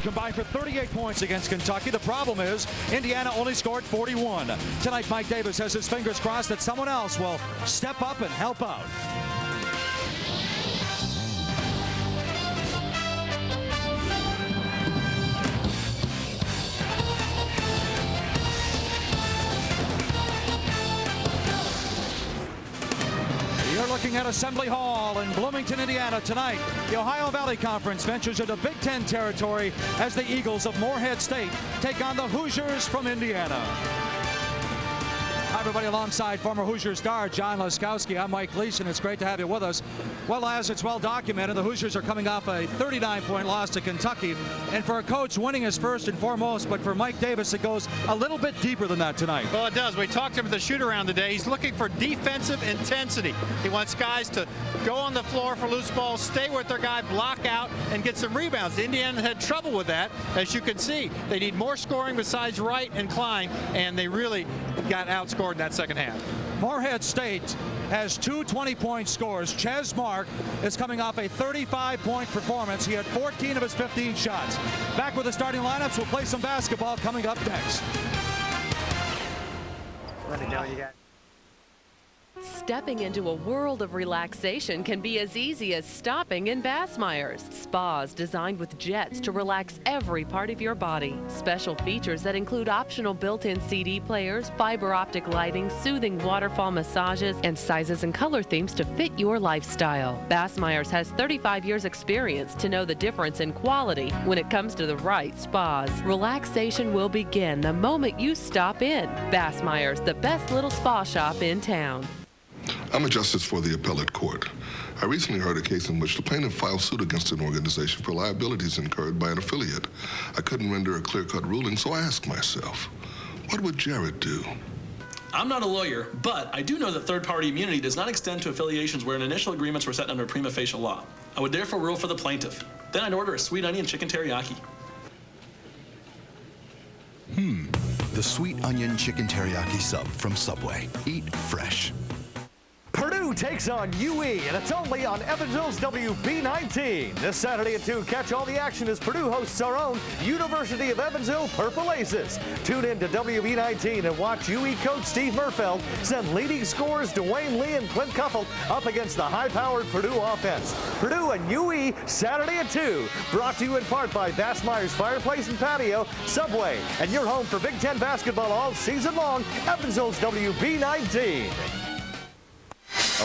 combined for 38 points against Kentucky. The problem is Indiana only scored 41. Tonight, Mike Davis has his fingers crossed that someone else will step up and help out. You're looking at Assembly Hall in Bloomington, Indiana tonight. The Ohio Valley Conference ventures into Big Ten territory as the Eagles of Morehead State take on the Hoosiers from Indiana. Hi, everybody, alongside former Hoosier star John Laskowski. I'm Mike Gleason. It's great to have you with us. Well, as it's well documented, the Hoosiers are coming off a 39-point loss to Kentucky. And for a coach, winning is first and foremost. But for Mike Davis, it goes a little bit deeper than that tonight. Well, it does. We talked to him at the shoot-around today. He's looking for defensive intensity. He wants guys to go on the floor for loose balls, stay with their guy, block out, and get some rebounds. Indiana had trouble with that, as you can see. They need more scoring besides Wright and Klein, and they really got outscored in that second half. Morehead State has two 20-point scores. Ches Mark is coming off a 35-point performance. He had 14 of his 15 shots. Back with the starting lineups. We'll play some basketball coming up next. Let me know you got. Stepping into a world of relaxation can be as easy as stopping in Bassmeyer's. Spas designed with jets to relax every part of your body. Special features that include optional built-in CD players, fiber optic lighting, soothing waterfall massages, and sizes and color themes to fit your lifestyle. Bassmeyer's has 35 years experience to know the difference in quality when it comes to the right spas. Relaxation will begin the moment you stop in. Bassmeyer's, the best little spa shop in town. I'm a justice for the appellate court. I recently heard a case in which the plaintiff filed suit against an organization for liabilities incurred by an affiliate. I couldn't render a clear-cut ruling, so I asked myself, what would Jared do? I'm not a lawyer, but I do know that third-party immunity does not extend to affiliations where initial agreements were set under prima facie law. I would therefore rule for the plaintiff. Then I'd order a sweet onion chicken teriyaki. The sweet onion chicken teriyaki sub from Subway. Eat fresh. Purdue takes on UE, and it's only on Evansville's WB19. This Saturday at 2, catch all the action as Purdue hosts our own University of Evansville Purple Aces. Tune in to WB19 and watch UE coach Steve Murfeld send leading scorers Dwayne Lee and Clint Cuffle up against the high-powered Purdue offense. Purdue and UE, Saturday at 2. Brought to you in part by Bassmeyer's Fireplace and Patio, Subway, and your home for Big Ten basketball all season long, Evansville's WB19.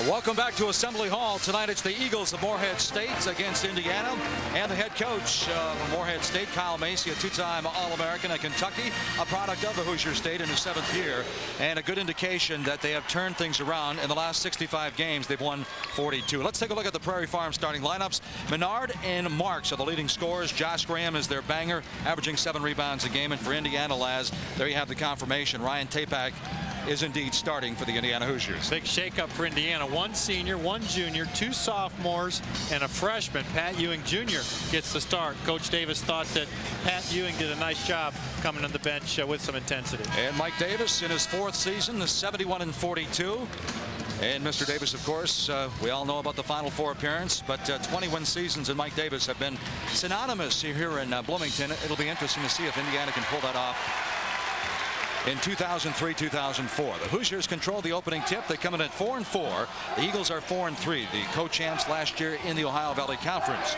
Welcome back to Assembly Hall. Tonight it's the Eagles of Morehead State against Indiana. And the head coach of Morehead State, Kyle Macy, a two-time All-American at Kentucky, a product of the Hoosier State in his 7th year. And a good indication that they have turned things around. In the last 65 games, they've won 42. Let's take a look at the Prairie Farm starting lineups. Menard and Marks are the leading scorers. Josh Graham is their banger, averaging 7 rebounds a game. And for Indiana, Laz, there you have the confirmation. Ryan Tapak is indeed starting for the Indiana Hoosiers. Big shakeup for Indiana. 1 senior, 1 junior, 2 sophomores, and a freshman. Pat Ewing Jr. gets the start. Coach Davis thought that Pat Ewing did a nice job coming on the bench with some intensity. And Mike Davis in his 4th season is 71-42. And Mr. Davis, of course, we all know about the Final Four appearance, but 21 seasons in Mike Davis have been synonymous here in Bloomington. It'll be interesting to see if Indiana can pull that off in 2003-2004. The Hoosiers control the opening tip. They come in at 4-4. The Eagles are 4-3, the co-champs last year in the Ohio Valley Conference.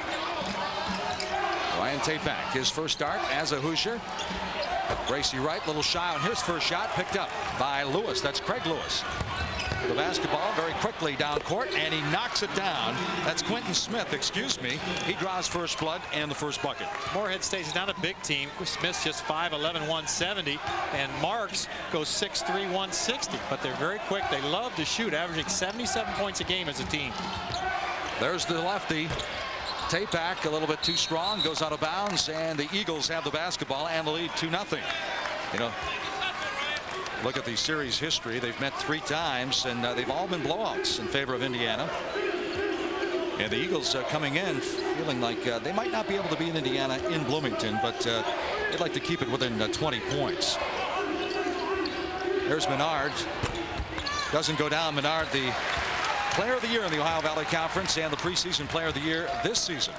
Ryan Tapak, his first start as a Hoosier. Gracie Wright, little shy on his first shot, picked up by Lewis. That's Craig Lewis. The basketball very quickly down court, and he knocks it down. That's Quentin Smith, excuse me. He draws first blood and the first bucket. Morehead State is not a big team. Smith's just 5'11", 170, and Marks goes 6'3", 160. But they're very quick. They love to shoot, averaging 77 points a game as a team. There's the lefty. Tapak a little bit too strong, goes out of bounds, and the Eagles have the basketball and the lead 2-0. You know, look at the series history. They've met 3 times, and they've all been blowouts in favor of Indiana. And the Eagles coming in feeling like they might not be able to beat Indiana in Bloomington, but they'd like to keep it within 20 points. There's Menard. Doesn't go down. Menard, the player of the year in the Ohio Valley Conference and the preseason player of the year this season.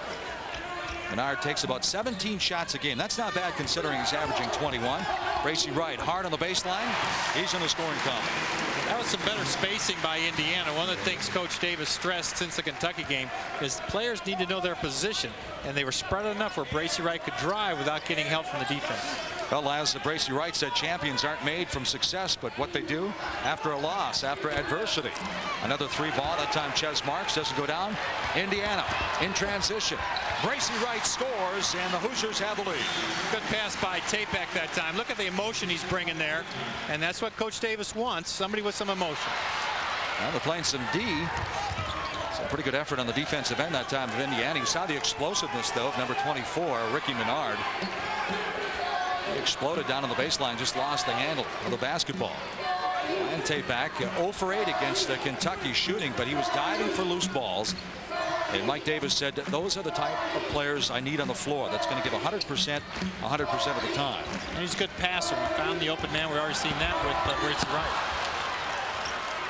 Menard takes about 17 shots a game. That's not bad considering he's averaging 21. Bracy Wright hard on the baseline. He's in the scoring column. That was some better spacing by Indiana. One of the things Coach Davis stressed since the Kentucky game is players need to know their position, and they were spread enough where Bracy Wright could drive without getting help from the defense. Well, as Bracy Wright said, champions aren't made from success, but what they do after a loss, after adversity. Another 3-ball. That time Ches Marks doesn't go down. Indiana in transition. Bracy Wright scores, and the Hoosiers have the lead. Good pass by Tapek that time. Look at the emotion he's bringing there, and that's what Coach Davis wants, somebody with some emotion. Well, they're playing some D. Some pretty good effort on the defensive end that time of Indiana. You saw the explosiveness, though, of number 24, Ricky Menard. He exploded down on the baseline, just lost the handle of the basketball. And Tapek 0 for 8 against Kentucky shooting, but he was diving for loose balls. And Mike Davis said, those are the type of players I need on the floor. That's going to give 100% of the time. And he's a good passer. He found the open man. We've already seen that with Bracy Wright.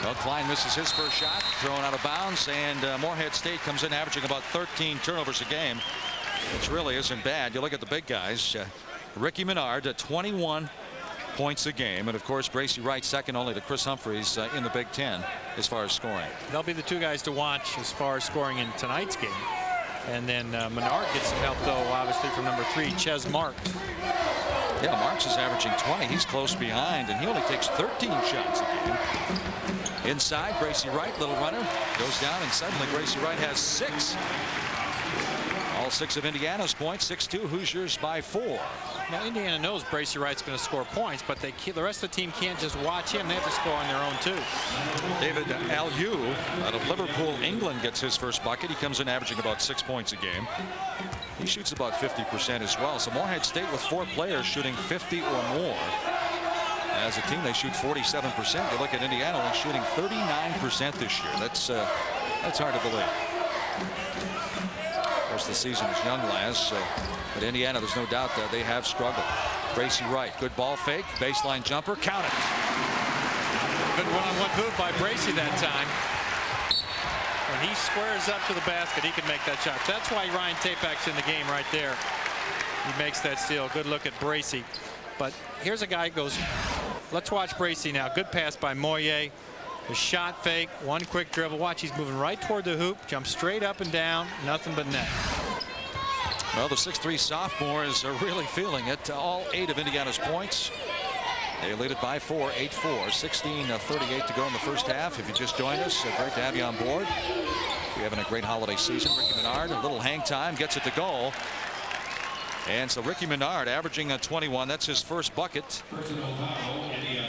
Well, Klein misses his first shot, thrown out of bounds, and Morehead State comes in averaging about 13 turnovers a game, which really isn't bad. You look at the big guys. Ricky Menard at 21 points a game, and of course Bracy Wright second only to Chris Humphreys in the Big Ten as far as scoring. They'll be the two guys to watch as far as scoring in tonight's game. And then Menard gets some help, though, obviously, from number 3, Ches Marks. Yeah, Marks is averaging 20. He's close behind, and he only takes 13 shots a game. Inside, Bracy Wright, little runner, goes down, and suddenly Bracy Wright has 6. All 6 of Indiana's points, 6-2 Hoosiers by 4. Now Indiana knows Bracy Wright's going to score points, but the rest of the team can't just watch him. They have to score on their own too. David Aliu out of Liverpool, England, gets his first bucket. He comes in averaging about 6 points a game. He shoots about 50% as well. So Morehead State with 4 players shooting 50 or more. As a team, they shoot 47%. You look at Indiana, only shooting 39% this year. That's hard to believe. Of course, the season is young, lads. But Indiana, there's no doubt that they have struggled. Bracy Wright, good ball fake, baseline jumper, count it. Good one-on-one move by Bracy that time. When he squares up to the basket, he can make that shot. That's why Ryan Tapek's in the game right there. He makes that steal. Good look at Bracy. But here's a guy who goes, let's watch Bracy now. Good pass by Moye. The shot fake, one quick dribble. Watch, he's moving right toward the hoop, jumps straight up and down, nothing but net. Well, the 6'3 sophomores are really feeling it. All 8 of Indiana's points. They lead it by 4, 8-4, 16:38 to go in the first half. If you just joined us, great to have you on board. We're having a great holiday season. Ricky Menard, a little hang time, gets it to goal. And so Ricky Menard averaging 21. That's his first bucket.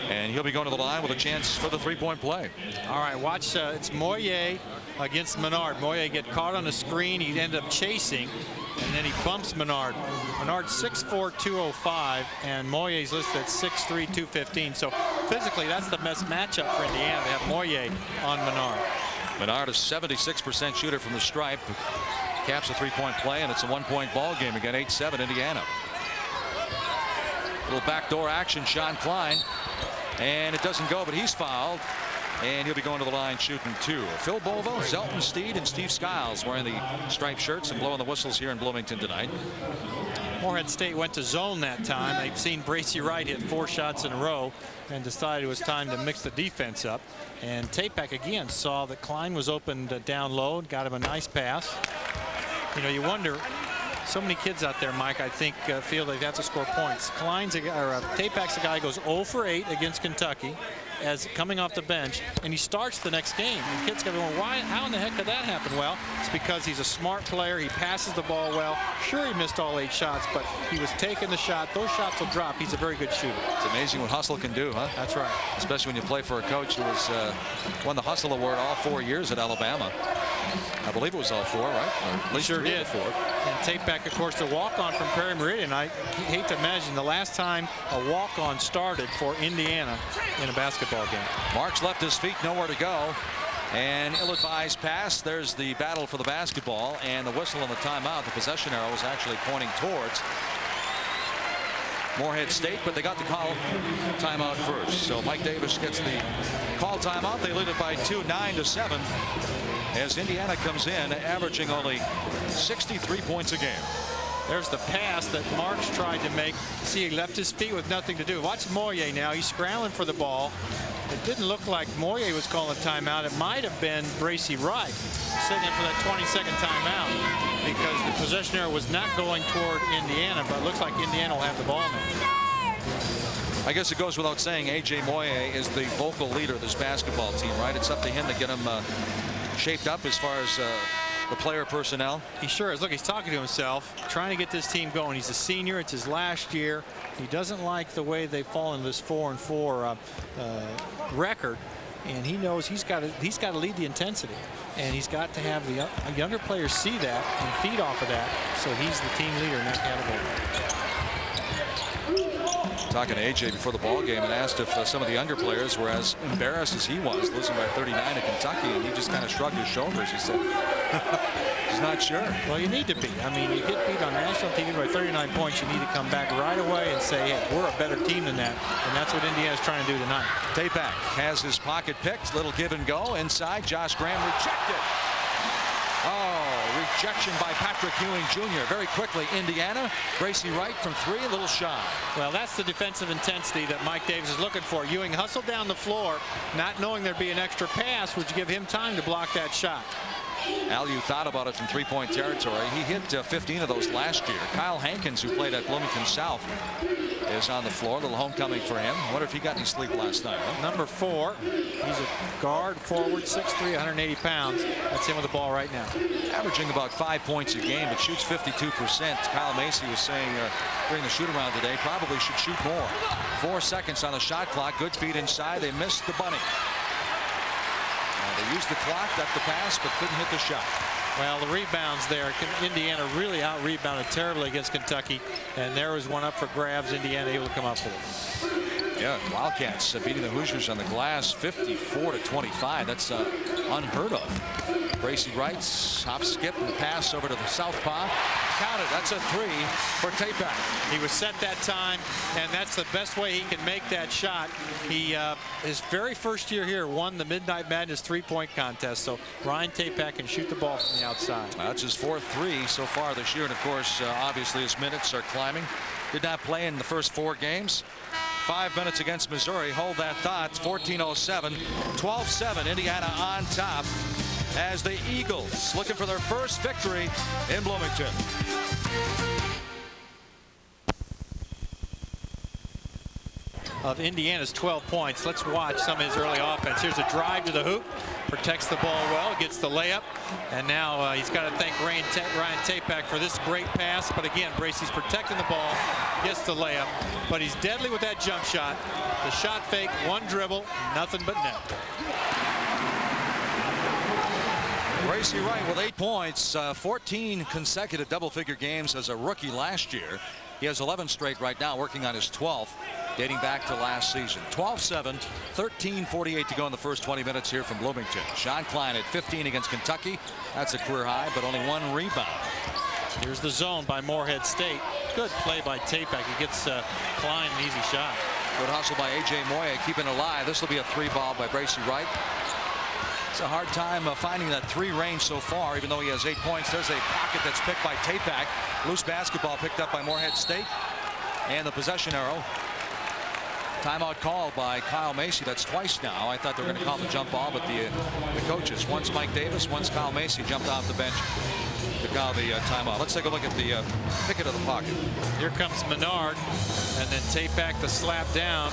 And he'll be going to the line with a chance for the 3-point play. All right, watch. It's Moye against Menard. Moye get caught on the screen. He ended up chasing, and then he bumps Menard. Menard's 6'4", 205, and Moye's listed at 6'3", 215. So physically, that's the best matchup for Indiana. They have Moye on Menard. Menard is 76% shooter from the stripe. Caps a 3-point play, and it's a 1-point ball game again. 8-7 Indiana. Little backdoor action, Sean Klein, and it doesn't go, but he's fouled, and he'll be going to the line shooting 2. Phil Bovo, Zelton Steed, and Steve Skiles wearing the striped shirts and blowing the whistles here in Bloomington tonight. Morehead State went to zone that time. They've seen Bracy Wright hit 4 shots in a row and decided it was time to mix the defense up. And Tapek again saw that Klein was opened down low, got him a nice pass. You know, you wonder, so many kids out there, Mike, I think feel they have to score points. Tapek's a guy who goes 0 for 8 against Kentucky as coming off the bench, and he starts the next game. And kids go, well, why? How in the heck did that happen? Well, it's because he's a smart player. He passes the ball well. Sure, he missed all 8 shots, but he was taking the shot. Those shots will drop. He's a very good shooter. It's amazing what hustle can do, huh? That's right. Especially when you play for a coach who has won the Hustle Award all 4 years at Alabama. I believe it was all 4, right? Or at least sure 3 did. of the 4. And Tapek, of course, the walk-on from Perry Meridian. I hate to imagine the last time a walk-on started for Indiana in a basketball game. Marks left his feet, nowhere to go. And ill-advised pass. There's the battle for the basketball, and the whistle on the timeout. The possession arrow was actually pointing towards Morehead State, but they got the call timeout first. So Mike Davis gets the call timeout. They lead it by 2, 9-7. As Indiana comes in, averaging only 63 points a game. There's the pass that Marks tried to make. See, he left his feet with nothing to do. Watch Morehead now. He's scrambling for the ball. It didn't look like Morehead was calling timeout. It might have been Bracy Wright signaling for that 20-second timeout because the possession error was not going toward Indiana, but it looks like Indiana will have the ball now. I guess it goes without saying A.J. Moye is the vocal leader of this basketball team, right? It's up to him to get him shaped up as far as the player personnel. He sure is. Look, he's talking to himself, trying to get this team going. He's a senior. It's his last year. He doesn't like the way they've fallen this 4-4 record, and he knows he's got to lead the intensity, and he's got to have the younger players see that and feed off of that. So he's the team leader in that category. Talking to AJ before the ball game and asked if some of the younger players were as embarrassed as he was losing by 39 to Kentucky, and he just kind of shrugged his shoulders. He said he's not sure. Well, you need to be. I mean, you get beat on national TV by 39 points, you need to come back right away and say, hey, we're a better team than that, and that's what Indiana's trying to do tonight. Tapak has his pocket picked. Little give and go inside. Josh Graham rejected. Oh, rejection by Patrick Ewing Jr. Very quickly, Indiana. Bracy Wright from three, a little shy. Well, that's the defensive intensity that Mike Davis is looking for. Ewing hustled down the floor, not knowing there'd be an extra pass, which give him time to block that shot. Aliu thought about it from three-point territory. He hit 15 of those last year. Kyle Hankins, who played at Bloomington South, is on the floor. A little homecoming for him. I wonder if he got any sleep last night. Huh? Number 4. He's a guard, forward, 6'3", 180 pounds. That's him with the ball right now. Averaging about 5 points a game, but shoots 52%. Kyle Macy was saying during the shoot-around today, probably should shoot more. 4 seconds on the shot clock. Good feed inside. They missed the bunny. They used the clock, got the pass, but couldn't hit the shot. Well, the rebounds there. Indiana really out-rebounded terribly against Kentucky, and there was one up for grabs. Indiana able to come up with it. Yeah, Wildcats beating the Hoosiers on the glass 54-25. That's unheard of. Bracy Wright, hop, skip, and pass over to the southpaw. Count it. That's a 3 for Tapak. He was set that time, and that's the best way he can make that shot. He, his very first year here, won the Midnight Madness three-point contest. So Ryan Tapak can shoot the ball from the outside. That's his 4th 3 so far this year, and of course, obviously his minutes are climbing. Did not play in the first 4 games. 5 minutes against Missouri. Hold that thought. It's 14:07. 12-7. Indiana on top as the Eagles looking for their first victory in Bloomington. Of Indiana's 12 points. Let's watch some of his early offense. Here's a drive to the hoop. Protects the ball well. Gets the layup. And now he's got to thank Ryan Tapak for this great pass. But again, Bracy's protecting the ball. Gets the layup. But he's deadly with that jump shot. The shot fake, one dribble, nothing but net. Bracy Wright with 8 points, 14 consecutive double-figure games as a rookie last year. He has 11 straight right now, working on his 12th, dating back to last season. 12-7, 13:48 to go in the first 20 minutes here from Bloomington. Sean Klein at 15 against Kentucky. That's a career high, but only 1 rebound. Here's the zone by Morehead State. Good play by Tapak. He gets Klein an easy shot. Good hustle by A.J. Moye, keeping it alive. This will be a 3 ball by Bracy Wright. It's a hard time finding that 3 range so far, even though he has 8 points. There's a pocket that's picked by Tapak. Loose basketball picked up by Morehead State. And the possession arrow. Timeout called by Kyle Macy. That's twice now. I thought they were going to call the jump ball, but the coaches, once Mike Davis, once Kyle Macy, jumped off the bench to call the timeout. Let's take a look at the picket of the pocket. Here comes Menard, and then Tapak the slap down.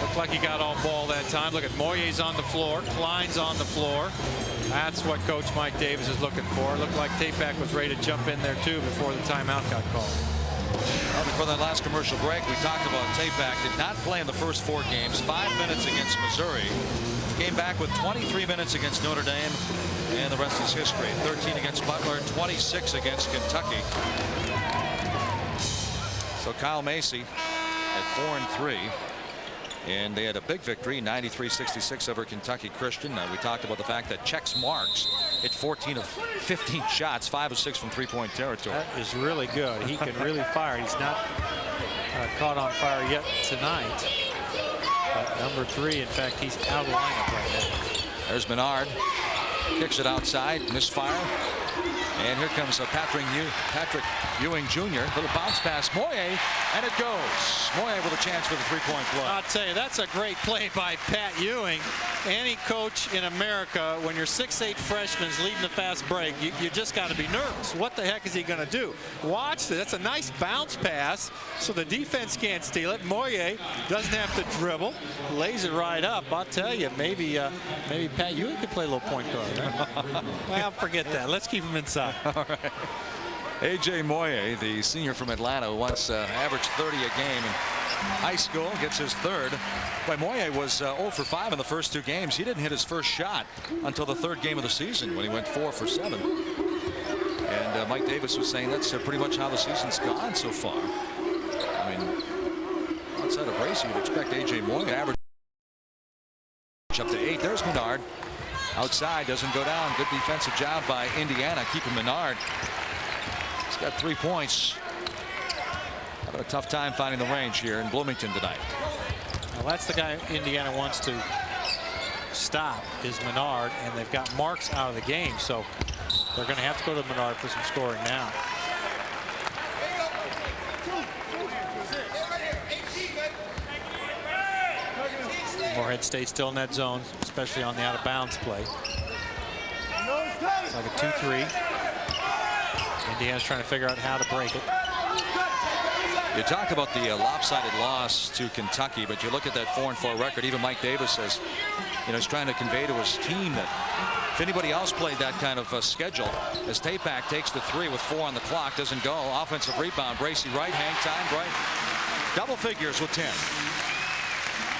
Looked like he got all ball that time. Look at Moyer's on the floor. Klein's on the floor. That's what Coach Mike Davis is looking for. Looked like Tapak was ready to jump in there too before the timeout got called. Well, before that last commercial break, we talked about Tapak. Did not play in the first 4 games. 5 minutes against Missouri. Came back with 23 minutes against Notre Dame, and the rest is history. 13 against Butler, 26 against Kentucky. So Kyle Macy at 4-3. And they had a big victory, 93-66 over Kentucky Christian. We talked about the fact that Chex Marks hit 14 of 15 shots, 5 of 6 from three-point territory. That is really good. He can really fire. He's not caught on fire yet tonight. But number 3, in fact, he's out of the lineup right now. There's Menard. Kicks it outside. Misfire. And here comes Patrick Ewing Jr. Little bounce pass, Moye, and it goes. Moye with a chance for the three-point play. I'll tell you, that's a great play by Pat Ewing. Any coach in America, when your 6'8" freshman's leading the fast break, you just got to be nervous. What the heck is he going to do? Watch this. That's a nice bounce pass, so the defense can't steal it. Moye doesn't have to dribble, lays it right up. I'll tell you, maybe Pat Ewing could play a little point guard. Huh? Well, forget that. Let's keep him inside. All right. A.J. Moye, the senior from Atlanta, who once averaged 30 a game in high school, gets his third. But Moye was 0 for 5 in the first 2 games. He didn't hit his first shot until the 3rd game of the season when he went 4 for 7. And Mike Davis was saying that's pretty much how the season's gone so far. I mean, outside of Bracey, you'd expect A.J. Moye to average up to 8. There's Menard. Outside, doesn't go down. Good defensive job by Indiana, keeping Menard. He's got 3 points. Having a tough time finding the range here in Bloomington tonight. Well, that's the guy Indiana wants to stop, is Menard, and they've got Marks out of the game, so they're going to have to go to Menard for some scoring now. Morehead State still in that zone, especially on the out-of-bounds play. It's like a 2-3. Indiana's trying to figure out how to break it. You talk about the lopsided loss to Kentucky, but you look at that 4-4 record. Even Mike Davis says, he's trying to convey to his team that if anybody else played that kind of schedule, as Tapak takes the 3 with 4 on the clock, doesn't go. Offensive rebound, Bracey right, hang time, right. Double figures with 10.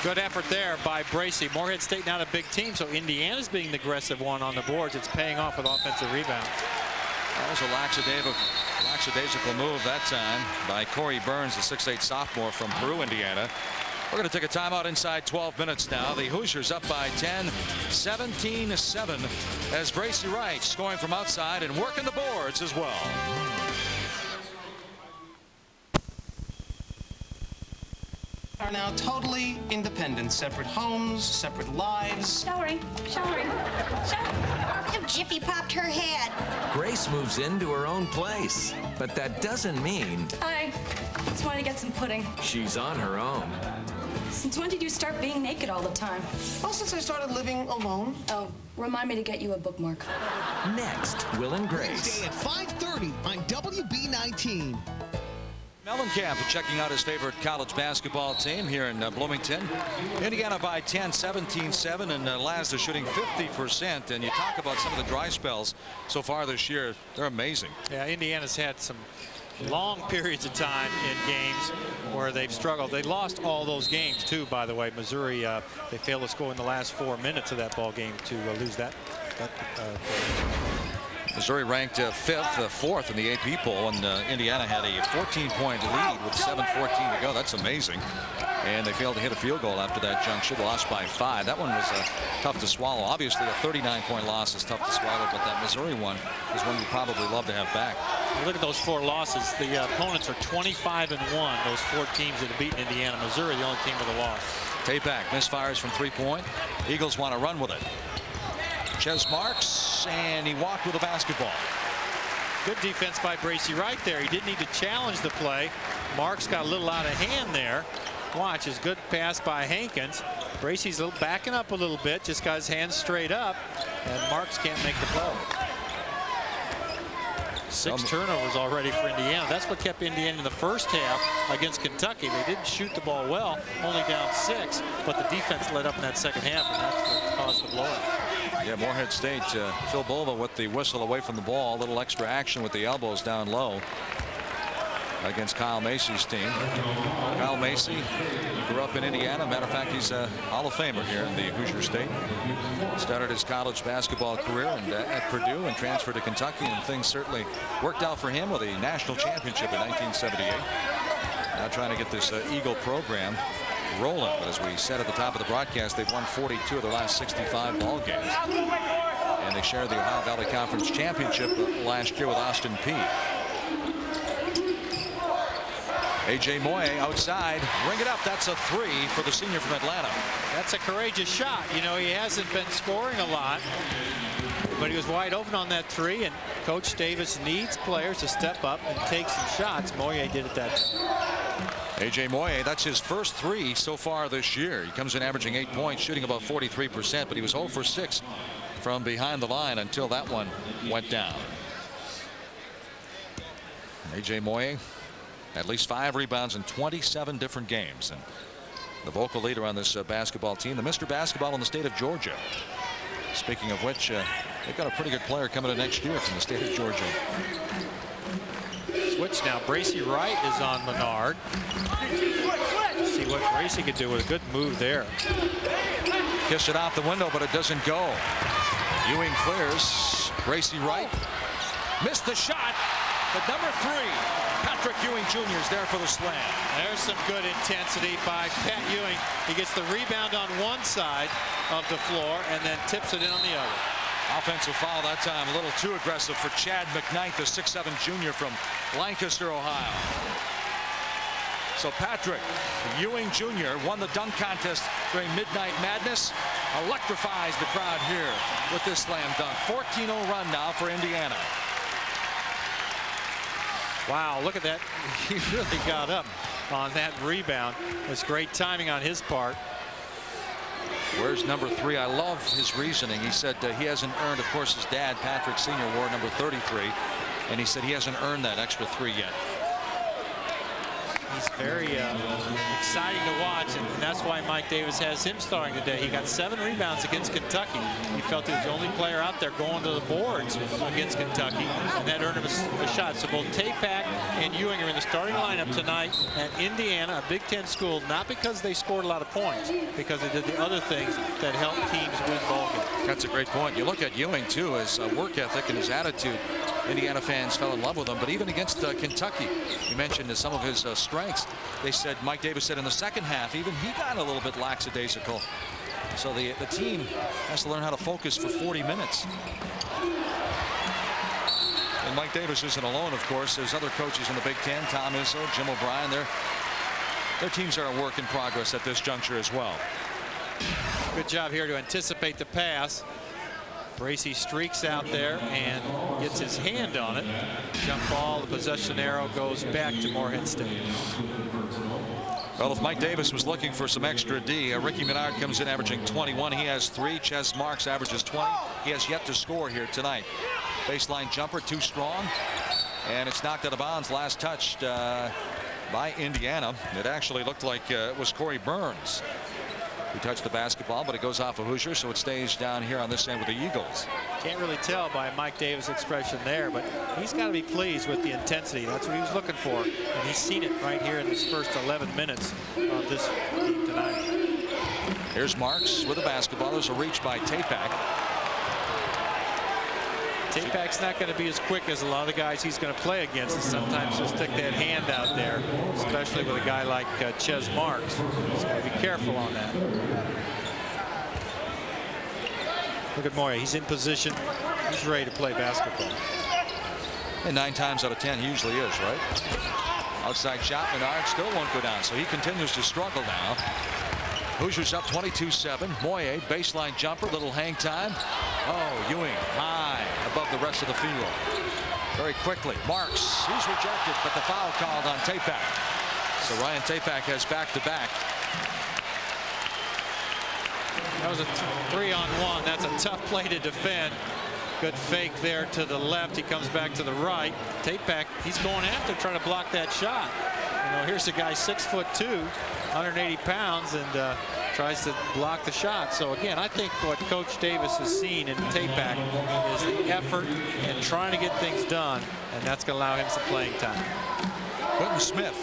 Good effort there by Bracey. Morehead State not a big team, so Indiana's being the aggressive one on the boards. It's paying off with offensive rebound. That was a lackadaisical move that time by Corey Burns, the 6'8" sophomore from Peru, Indiana. We're going to take a timeout inside 12 minutes now. The Hoosiers up by 10, 17-7, as Bracey Wright scoring from outside and working the boards as well. Are now totally independent, separate homes, separate lives. Showering. Jiffy popped her head. Grace moves into her own place, but that doesn't mean I just wanted to get some pudding. she's on her own. Since when did you start being naked all the time? Well, since I started living alone. Oh, remind me to get you a bookmark. Next, Will and Grace. Wednesday at 5:30 on WB19. Mellencamp checking out his favorite college basketball team here in Bloomington. Indiana by 10, 17-7, and Lazda shooting 50%. And you talk about some of the dry spells so far this year. They're amazing. Yeah, Indiana's had some long periods of time in games where they've struggled. They lost all those games too, by the way. Missouri, they failed to score in the last 4 minutes of that ball game to lose that. Missouri ranked 4th in the AP poll, and Indiana had a 14-point lead with 7:14 to go. That's amazing. And they failed to hit a field goal after that junction. Lost by 5. That one was tough to swallow. Obviously, a 39-point loss is tough to swallow, but that Missouri one is one you probably love to have back. Look at those 4 losses. The opponents are 25-1. Those 4 teams that have beaten Indiana. Missouri, the only team with a loss. Tapak misfires from 3-point. Eagles want to run with it. Ches Marks, and he walked with a basketball. Good defense by Bracey right there. He didn't need to challenge the play. Marks got a little out of hand there. Watch, his good pass by Hankins. Bracey's backing up a little bit, just got his hands straight up, and Marks can't make the play. 6 turnovers already for Indiana. That's what kept Indiana in the first half against Kentucky. They didn't shoot the ball well, only down 6, but the defense led up in that second half, and that's what caused the blowout. Yeah, Morehead State, Phil Bova with the whistle away from the ball. A little extra action with the elbows down low against Kyle Macy's team. Kyle Macy grew up in Indiana. Matter of fact, he's a Hall of Famer here in the Hoosier State. Started his college basketball career at Purdue and transferred to Kentucky, and things certainly worked out for him with a national championship in 1978. Now trying to get this Eagle program rolling, but as we said at the top of the broadcast, they've won 42 of their last 65 ball games, and they shared the Ohio Valley Conference championship last year with Austin Peay. A.J. Moye outside, ring it up. That's a 3 for the senior from Atlanta. That's a courageous shot. You know, he hasn't been scoring a lot, but he was wide open on that three, and Coach Davis needs players to step up and take some shots. Morehead did it that time. A.J. Morehead, that's his first three so far this year. He comes in averaging 8 points, shooting about 43%, but he was 0 for 6 from behind the line until that one went down. A.J. Morehead, at least 5 rebounds in 27 different games, and the vocal leader on this basketball team, the Mr. Basketball in the state of Georgia. Speaking of which, they've got a pretty good player coming in next year from the state of Georgia. Switch now. Bracy Wright is on Menard. See what Bracy could do with a good move there. Kiss it out the window, but it doesn't go. Ewing clears. Bracy Wright missed the shot, but number 3, Patrick Ewing Jr. is there for the slam. There's some good intensity by Pat Ewing. He gets the rebound on one side of the floor and then tips it in on the other. Offensive foul that time, a little too aggressive for Chad McKnight, the 6'7" junior from Lancaster, Ohio. So Patrick Ewing Jr. won the dunk contest during Midnight Madness, electrifies the crowd here with this slam dunk. 14-0 run now for Indiana. Wow, look at that. He really got up on that rebound. It's great timing on his part. Where's number 3? I love his reasoning. He said he hasn't earned, of course, his dad, Patrick Sr., wore number 33, and he said he hasn't earned that extra 3 yet. He's very exciting to watch, and that's why Mike Davis has him starting today. He got 7 rebounds against Kentucky. He felt he was the only player out there going to the boards against Kentucky, and that earned him a shot. So both Tapak and Ewing are in the starting lineup tonight at Indiana, a Big Ten school, not because they scored a lot of points, because they did the other things that help teams win ball games. That's a great point. You look at Ewing, too, his work ethic and his attitude. Indiana fans fell in love with him, but even against Kentucky, you mentioned some of his strengths. They said, Mike Davis said in the second half, even he got a little bit lackadaisical. So the team has to learn how to focus for 40 minutes. And Mike Davis isn't alone, of course. There's other coaches in the Big Ten, Tom Izzo, Jim O'Brien. Their teams are a work in progress at this juncture as well. Good job here to anticipate the pass. Bracy streaks out there and gets his hand on it. Jump ball, the possession arrow goes back to Morehead State. Well, if Mike Davis was looking for some extra D, Ricky Menard comes in averaging 21. He has 3. Ches Marks averages 20. He has yet to score here tonight. Baseline jumper, too strong, and it's knocked out of bounds. Last touched by Indiana. It actually looked like it was Corey Burns who touched the basketball, but it goes off of Hoosier, so it stays down here on this end with the Eagles. Can't really tell by Mike Davis' expression there, but he's got to be pleased with the intensity. That's what he was looking for, and he's seen it right here in this first 11 minutes of this game tonight. Here's Marks with the basketball. There's a reach by Tapak. Tapak's not going to be as quick as a lot of the guys he's going to play against, and sometimes he'll stick that hand out there, especially with a guy like Ches Marks. He's got to be careful on that. Look at Moya. He's in position. He's ready to play basketball. And 9 times out of 10 he usually is, right? Outside shot, Menard still won't go down, so he continues to struggle now. Hoosiers up 22-7. Moye, baseline jumper, little hang time. Oh, Ewing high above the rest of the field. Very quickly, Marks, he's rejected, but the foul called on Tapak. So Ryan Tapak has back-to-back. That was a 3-on-1. That's a tough play to defend. Good fake there to the left. He comes back to the right. Tapak, he's going after, trying to block that shot. You know, here's a guy 6'2", 180 pounds, and tries to block the shot. So again, I think what Coach Davis has seen in Tapak is the effort and trying to get things done, and that's going to allow him some playing time. Quentin Smith.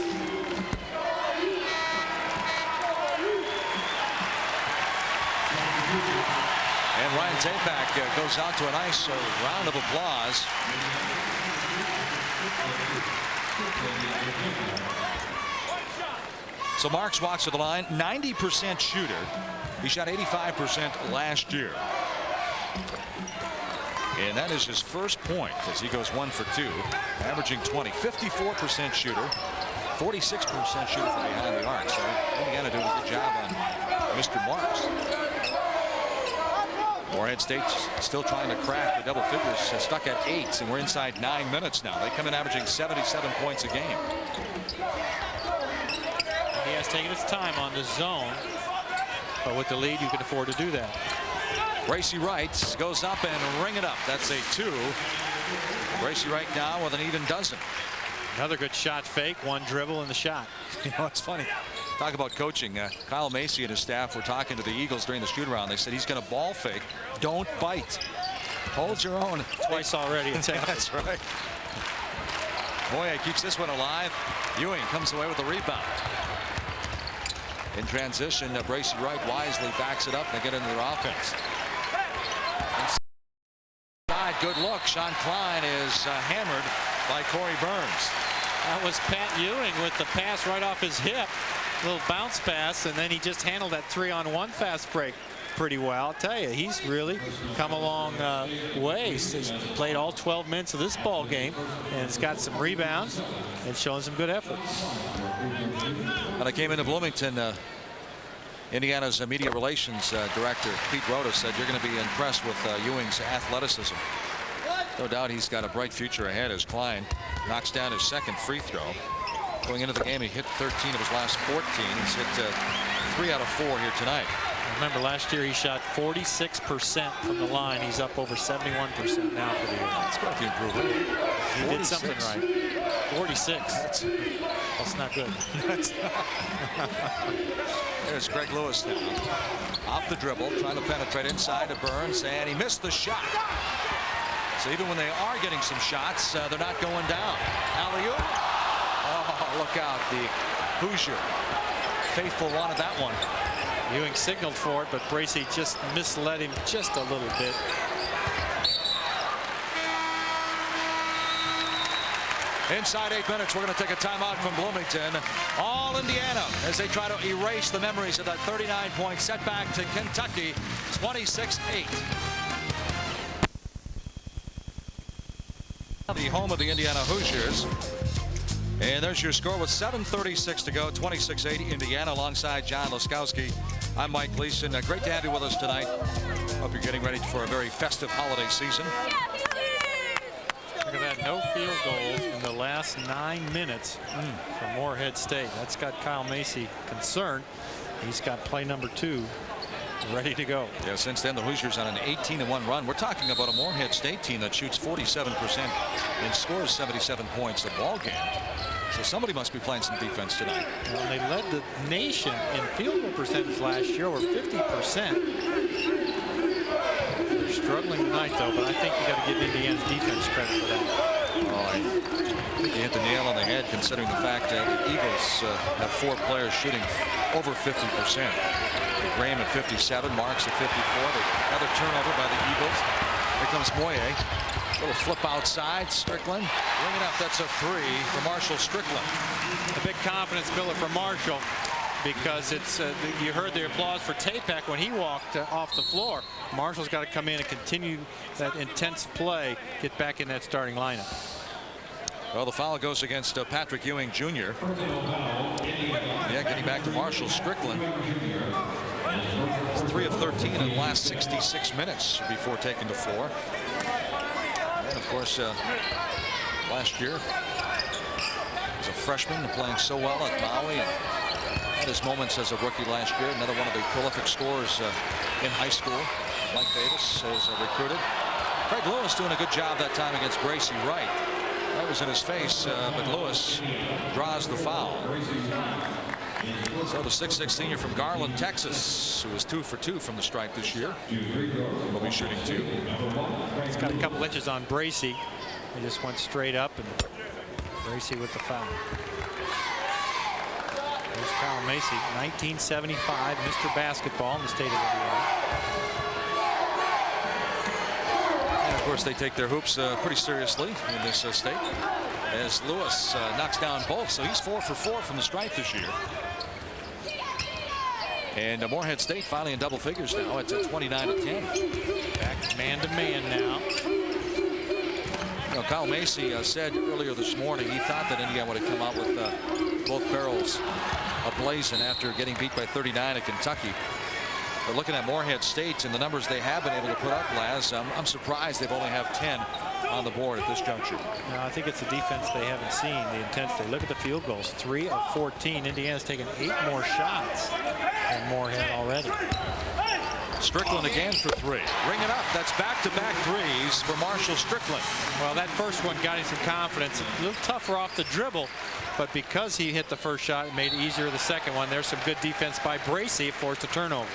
And Ryan Tapak goes out to a nice round of applause. So Marks walks to the line, 90% shooter. He shot 85% last year. And that is his first point as he goes 1 for 2, averaging 20, 54% shooter, 46% shooter from behind the arc. So Indiana doing a good job on Mr. Marks. Morehead State still trying to crack the double figures, stuck at 8, and we're inside 9 minutes now. They come in averaging 77 points a game. He has taken his time on the zone, but with the lead, you can afford to do that. Bracy Wright goes up and ring it up. That's a 2. Bracy Wright now with an even dozen. Another good shot fake, one dribble in the shot. You know, it's funny. Talk about coaching. Kyle Macy and his staff were talking to the Eagles during the shoot-around. They said he's going to ball fake. Don't bite. Hold your own. Twice already. That's right. Moya keeps this one alive. Ewing comes away with the rebound. In transition, Bracy Wright wisely backs it up and they get into their offense. Inside, good look. Sean Klein is hammered by Corey Burns. That was Pat Ewing with the pass right off his hip. Little bounce pass, and then he just handled that 3-on-1 fast break pretty well. I'll tell you, he's really come a long way. He's played all 12 minutes of this ball game, and he's got some rebounds and showing some good effort. When I came into Bloomington, Indiana's media relations director, Pete Rhoda, said you're going to be impressed with Ewing's athleticism. No doubt he's got a bright future ahead as Klein knocks down his second free throw. Going into the game, he hit 13 of his last 14. He's hit 3 out of 4 here tonight. Remember, last year he shot 46% from the line. He's up over 71% now for the year. That's got to be improvement. He did something right. 46. That's not good. There's Greg Lewis now. Off the dribble, trying to penetrate inside to Burns, and he missed the shot. So even when they are getting some shots, they're not going down. Alley-oop. Oh, look out. The Hoosier faithful wanted that one. Ewing signaled for it, but Bracy just misled him just a little bit. Inside 8 minutes, we're going to take a timeout from Bloomington. All Indiana as they try to erase the memories of that 39-point setback to Kentucky, 26-8. The home of the Indiana Hoosiers. And there's your score with 7:36 to go, 26-8 Indiana, alongside John Laskowski. I'm Mike Gleason. Great to have you with us tonight. Hope you're getting ready for a very festive holiday season. Look at that, no field goals in the last 9 minutes for Morehead State. That's got Kyle Macy concerned. He's got play number 2 ready to go. Yeah, since then the Hoosiers on an 18-1 run. We're talking about a Morehead State team that shoots 47% and scores 77 points a ball game. So somebody must be playing some defense tonight. Well, they led the nation in field goal percentage last year, over 50%. They're struggling tonight, though, but I think you got to give Indiana's defense credit for that. Oh, I think you hit the nail on the head, considering the fact that the Eagles have 4 players shooting over 50%. Graham at 57, Marks at 54. Another turnover by the Eagles. Here comes Moye. Little flip outside. Strickland bring it up. That's a 3 for Marshall Strickland. A big confidence builder for Marshall, because it's you heard the applause for Tapek when he walked off the floor. Marshall's got to come in and continue that intense play, get back in that starting lineup. Well, the foul goes against Patrick Ewing Jr. Yeah, getting back to Marshall Strickland. It's 3 of 13 in the last 66 minutes before taking the floor. And of course, last year, as a freshman, playing so well at Maui, and had his moments as a rookie last year. Another one of the prolific scorers in high school. Mike Davis has recruited. Greg Lewis doing a good job that time against Bracy Wright. That was in his face, but Lewis draws the foul. So the 6'6" senior from Garland, Texas, who is 2 for 2 from the stripe this year, will be shooting 2. He's got a couple inches on Bracy. He just went straight up, and Bracy with the foul. There's Kyle Macy, 1975 Mr. Basketball in the state of Indiana. And of course, they take their hoops pretty seriously in this state, as Lewis knocks down both. So he's 4 for 4 from the stripe this year. And Morehead State finally in double figures now. It's at 29-10. Back man-to-man now. You know, Kyle Macy said earlier this morning he thought that Indiana would have come out with both barrels ablazing after getting beat by 39 at Kentucky. But looking at Morehead State and the numbers they have been able to put up, Laz, I'm surprised they've only have 10 on the board at this juncture. No, I think it's the defense they haven't seen, the intensity. Look at the field goals, 3 of 14. Indiana's taken 8 more shots than Morehead already. Strickland again for 3. Ring it up. That's back-to-back threes for Marshall Strickland. Well, that first one got him some confidence. A little tougher off the dribble, but because he hit the first shot, it made it easier the second one. There's some good defense by Bracey. It forced a turnover.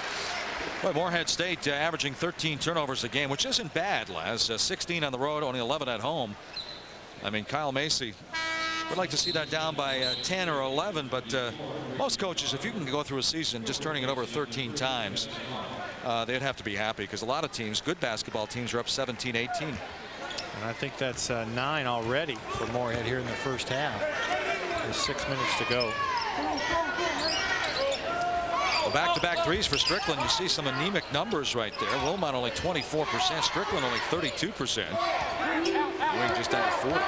Well, Morehead State averaging 13 turnovers a game, which isn't bad, Laz. 16 on the road, only 11 at home. I mean, Kyle Macy would like to see that down by 10 or 11, but most coaches, if you can go through a season just turning it over 13 times, they'd have to be happy, because a lot of teams, good basketball teams, are up 17, 18. And I think that's 9 already for Morehead here in the first half. There's 6 minutes to go. Well, back-to-back threes for Strickland. You see some anemic numbers right there. Wilmot only 24%. Strickland only 32%. Wing just under 40.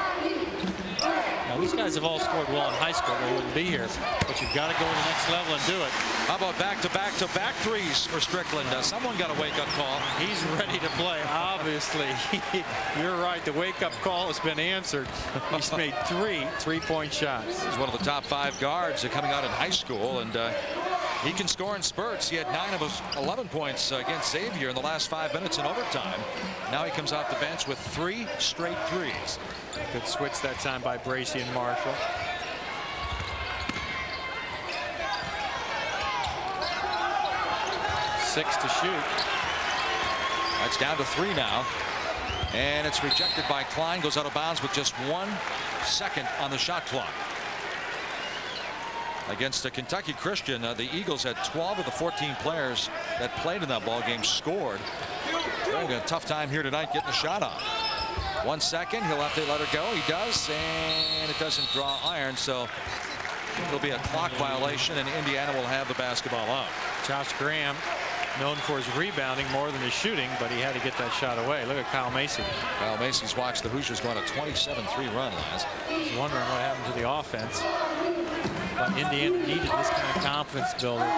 Now, these guys have all scored well in high school. They wouldn't be here. But you've got to go to the next level and do it. How about back-to-back-to-back threes for Strickland? Someone got a wake-up call. He's ready to play, obviously. You're right. The wake-up call has been answered. He's made 3 3-point shots. He's one of the top 5 guards coming out in high school, and he can score in spurts. He had 9 of his 11 points against Xavier in the last 5 minutes in overtime. Now he comes off the bench with 3 straight threes. Good switch that time by Bracey and Marshall. Six to shoot. That's down to 3 now. And it's rejected by Klein. Goes out of bounds with just 1 second on the shot clock. Against the Kentucky Christian, the Eagles had 12 of the 14 players that played in that ball game scored. They're having a tough time here tonight getting the shot off. 1 second, he'll have to let her go. He does, and it doesn't draw iron, so it'll be a clock violation, and Indiana will have the basketball out. Josh Graham, known for his rebounding more than his shooting, but he had to get that shot away. Look at Kyle Macy. Kyle Macy's watched the Hoosiers go on a 27-3 run, Laz. He's wondering what happened to the offense. But Indiana needed this kind of confidence builder.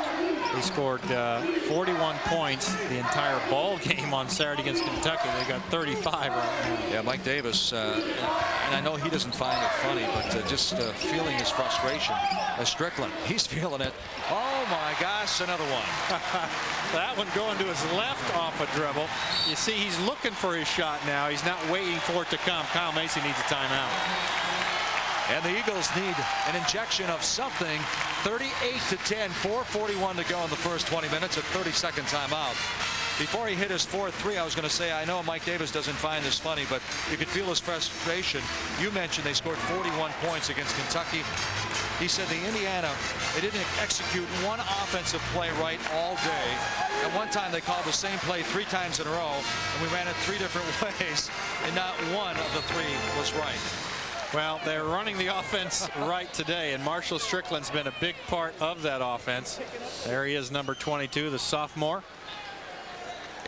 They scored 41 points the entire ball game on Saturday against Kentucky. They got 35 right now. Yeah, Mike Davis, and I know he doesn't find it funny, but just feeling his frustration. Strickland, he's feeling it. Oh my gosh, another one. That one going to his left off a dribble. You see, he's looking for his shot now. He's not waiting for it to come. Kyle Macy needs a timeout. And the Eagles need an injection of something. 38-10, 4:41 to go in the first 20 minutes, a 30-second timeout. Before he hit his 4th three, I was going to say, I know Mike Davis doesn't find this funny, but you could feel his frustration. You mentioned they scored 41 points against Kentucky. He said the Indiana, they didn't execute one offensive play right all day. At one time, they called the same play 3 times in a row, and we ran it 3 different ways, and not one of the 3 was right. Well, they're running the offense right today, and Marshall Strickland's been a big part of that offense. There he is, number 22, the sophomore.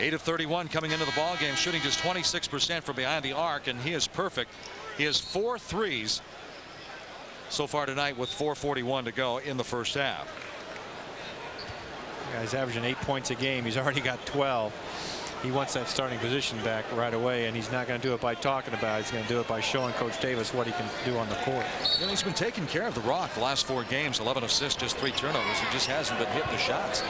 8 of 31 coming into the ball game, shooting just 26% from behind the arc, and he is perfect. He has 4 threes so far tonight with 4:41 to go in the first half. Yeah, he's averaging 8 points a game. He's already got 12. He wants that starting position back right away, and he's not going to do it by talking about it. He's going to do it by showing Coach Davis what he can do on the court. And he's been taking care of the rock the last 4 games. 11 assists, just 3 turnovers. He just hasn't been hitting the shots.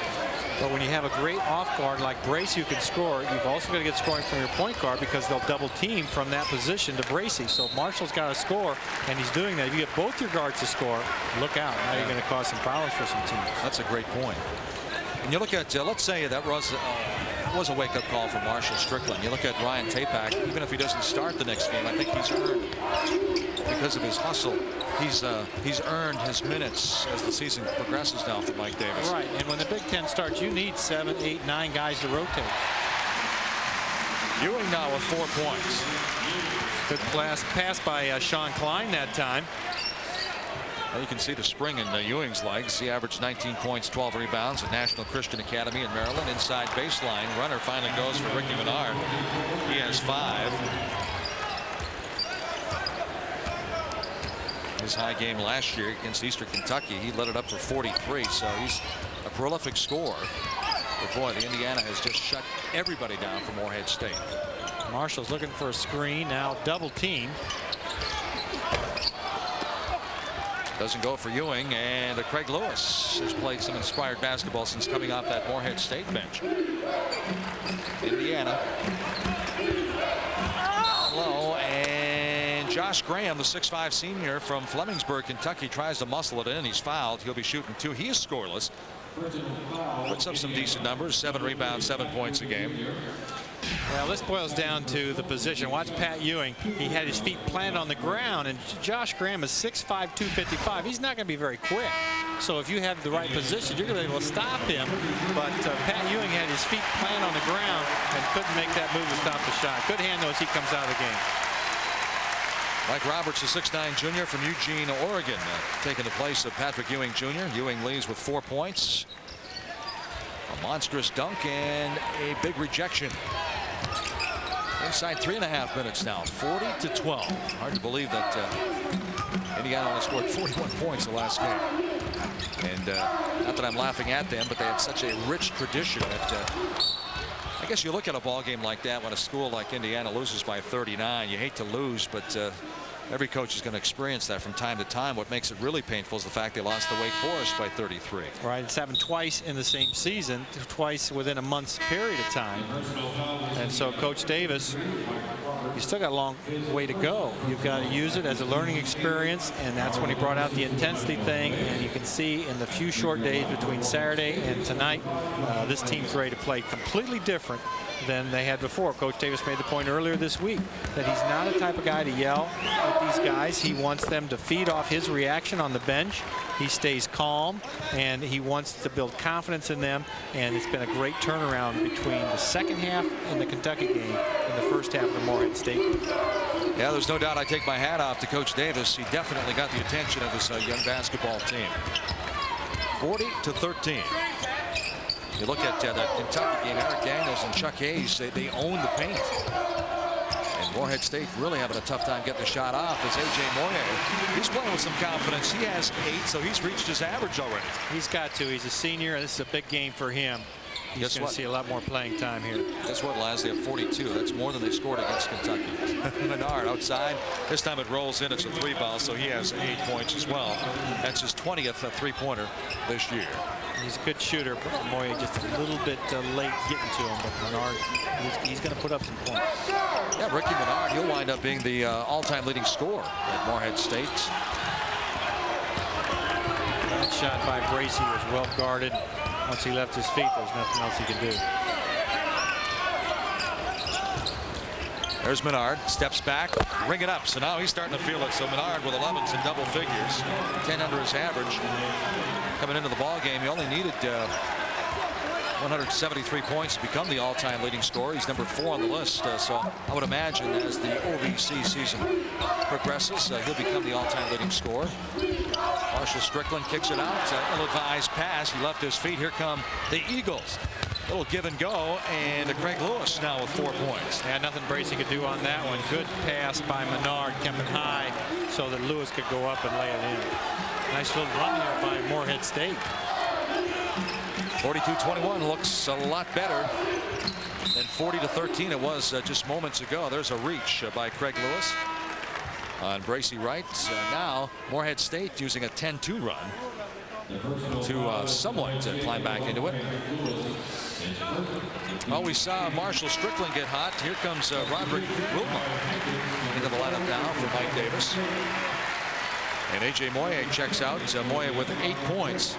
But when you have a great off guard like Bracey who can score, you've also got to get scoring from your point guard, because they'll double team from that position to Bracey. So Marshall's got to score, and he's doing that. If you get both your guards to score, look out. Now you're going to cause some problems for some teams. That's a great point. And you look at, let's say that was a wake-up call for Marshall Strickland. You look at Ryan Tapak, even if he doesn't start the next game, I think he's earned, because of his hustle, he's earned his minutes as the season progresses now for Mike Davis. Right, and when the Big Ten starts, you need 7, 8, 9 guys to rotate. Ewing now with 4 points. Good pass by Sean Klein that time. Well, you can see the spring in Ewing's legs. He averaged 19 points, 12 rebounds at National Christian Academy in Maryland. Inside baseline runner finally goes for Ricky Menard. He has 5. His high game last year against Eastern Kentucky, he let it up for 43. So he's a prolific scorer. But boy, the Indiana has just shut everybody down for Morehead State. Marshall's looking for a screen, now double team. Doesn't go for Ewing, and Craig Lewis has played some inspired basketball since coming off that Morehead State bench. Indiana low, and Josh Graham, the 6'5" senior from Flemingsburg, Kentucky, tries to muscle it in. He's fouled. He'll be shooting 2. He is scoreless. Puts up some decent numbers, 7 rebounds, 7 points a game. Well, this boils down to the position. Watch Pat Ewing. He had his feet planted on the ground, and Josh Graham is 6'5", 255. He's not going to be very quick. So if you have the right position, you're going to be able to stop him. But Pat Ewing had his feet planted on the ground and couldn't make that move to stop the shot. Good handle as he comes out of the game. Mike Roberts, the 6'9" junior from Eugene, Oregon, taking the place of Patrick Ewing Jr. Ewing leads with 4 points. A monstrous dunk and a big rejection. Inside 3.5 minutes now, 40-12. Hard to believe that Indiana only scored 41 points the last game. And not that I'm laughing at them, but they have such a rich tradition that I guess you look at a ball game like that when a school like Indiana loses by 39. You hate to lose, but every coach is going to experience that from time to time. What makes it really painful is the fact they lost to Wake Forest by 33. Right, it's happened twice in the same season, twice within a month's period of time. And so Coach Davis, you still got a long way to go. You've got to use it as a learning experience, and that's when he brought out the intensity thing. And you can see in the few short days between Saturday and tonight, this team's ready to play completely different than they had before. Coach Davis made the point earlier this week that he's not the type of guy to yell at these guys. He wants them to feed off his reaction on the bench. He stays calm, and he wants to build confidence in them. And it's been a great turnaround between the second half in the Kentucky game and the first half of the Morehead State game. Yeah, there's no doubt I take my hat off to Coach Davis. He definitely got the attention of this young basketball team. 40-13. You look at that Kentucky game, Eric Daniels and Chuck Hayes, they own the paint. And Morehead State really having a tough time getting the shot off as A.J. Morehead. He's playing with some confidence. He has 8, so he's reached his average already. He's got to. He's a senior, and this is a big game for him. He's going to see a lot more playing time here. Guess what, Laz? They have 42. That's more than they scored against Kentucky. Menard outside. This time it rolls in. It's a 3 ball, so he has 8 points as well. That's his 20th 3-pointer this year. He's a good shooter, but Moye just a little bit late getting to him. But Menard, he's going to put up some points. Yeah, Ricky Menard, he'll wind up being the all-time leading scorer at Morehead State. That shot by Bracy was well guarded. Once he left his feet, there's nothing else he can do. There's Menard, steps back, ring it up. So now he's starting to feel it. So Menard with 11s in double figures, 10 under his average. Coming into the ball game, he only needed 173 points to become the all-time leading scorer. He's number 4 on the list. So I would imagine as the OVC season progresses, he'll become the all-time leading scorer. Marshall Strickland kicks it out. Ill-advised pass. He left his feet. Here come the Eagles. Little give and go, and Craig Lewis now with 4 points. Yeah, nothing Bracy could do on that one. Good pass by Menard, kept it high so that Lewis could go up and lay it in. Nice little run there by Morehead State. 42-21 looks a lot better than 40-13 it was just moments ago. There's a reach by Craig Lewis on Bracy Wright. Now Morehead State using a 10-2 run to somewhat climb back into it. Well, we saw Marshall Strickland get hot. Here comes Roderick Wilmot into the lineup now for Mike Davis. And A.J. Moye checks out. Moye with 8 points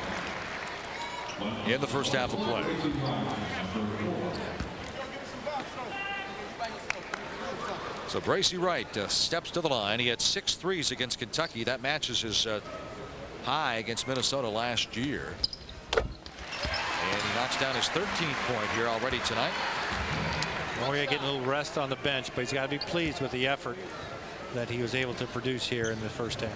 in the first half of play. So Bracy Wright steps to the line. He had 6 threes against Kentucky. That matches his high against Minnesota last year. And he knocks down his 13th point here already tonight. Moye getting a little rest on the bench, but he's got to be pleased with the effort that he was able to produce here in the first half.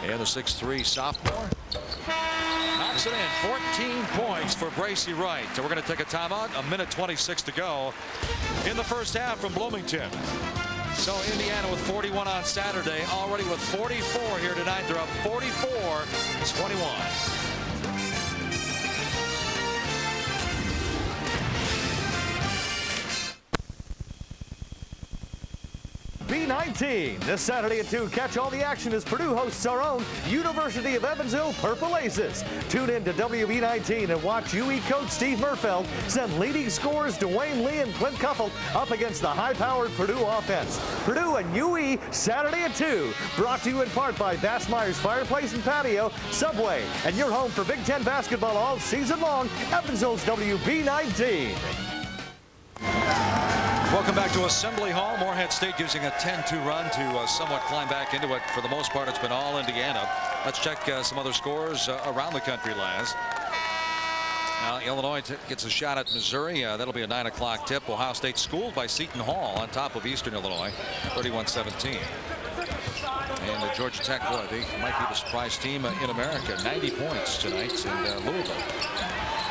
And the 6'3" sophomore knocks it in. 14 points for Bracy Wright. So we're going to take a timeout. 1:26 to go in the first half from Bloomington. So Indiana with 41 on Saturday, already with 44 here tonight. They're up 44-21. B19 this Saturday at 2. Catch all the action as Purdue hosts our own University of Evansville Purple Aces. Tune in to WB19 and watch UE coach Steve Murfeld send leading scorers Dwayne Lee and Clint Cuffle up against the high-powered Purdue offense. Purdue and UE Saturday at 2. Brought to you in part by Bass Myers Fireplace and Patio, Subway, and your home for Big Ten basketball all season long. Evansville's WB19. Welcome back to Assembly Hall. Morehead State using a 10-2 run to somewhat climb back into it. For the most part, it's been all Indiana. Let's check some other scores around the country, Laz. Now, Illinois gets a shot at Missouri. That'll be a 9 o'clock tip. Ohio State schooled by Seton Hall on top of Eastern Illinois, 31-17. And Georgia Tech, boy, they might be the surprise team in America. 90 points tonight in Louisville,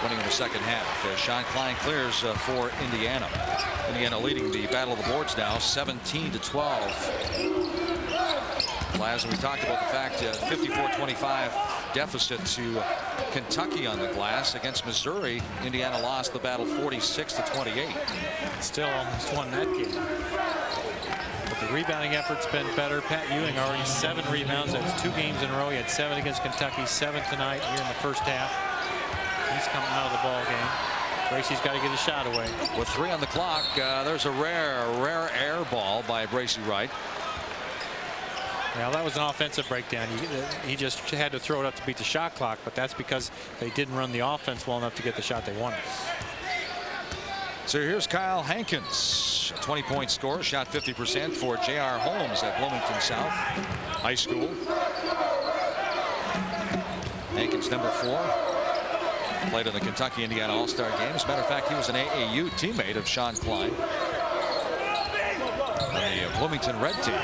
winning in the second half. Sean Klein clears for Indiana. Indiana leading the battle of the boards now, 17-12. Laz, we talked about the fact 54-25 deficit to Kentucky on the glass. Against Missouri, Indiana lost the battle 46-28. Still almost won that game. But the rebounding effort's been better. Pat Ewing already 7 rebounds. That's 2 games in a row. He had 7 against Kentucky, 7 tonight here in the first half. He's coming out of the ball game. Bracey's got to get a shot away. With 3 on the clock, there's a rare air ball by Bracey Wright. Well, that was an offensive breakdown. He just had to throw it up to beat the shot clock, but that's because they didn't run the offense well enough to get the shot they wanted. So here's Kyle Hankins, a 20-point scorer, shot 50% for J.R. Holmes at Bloomington South High School. Hankins, number 4. Played in the Kentucky-Indiana All-Star game. As a matter of fact, he was an AAU teammate of Sean Klein, the Bloomington Red team.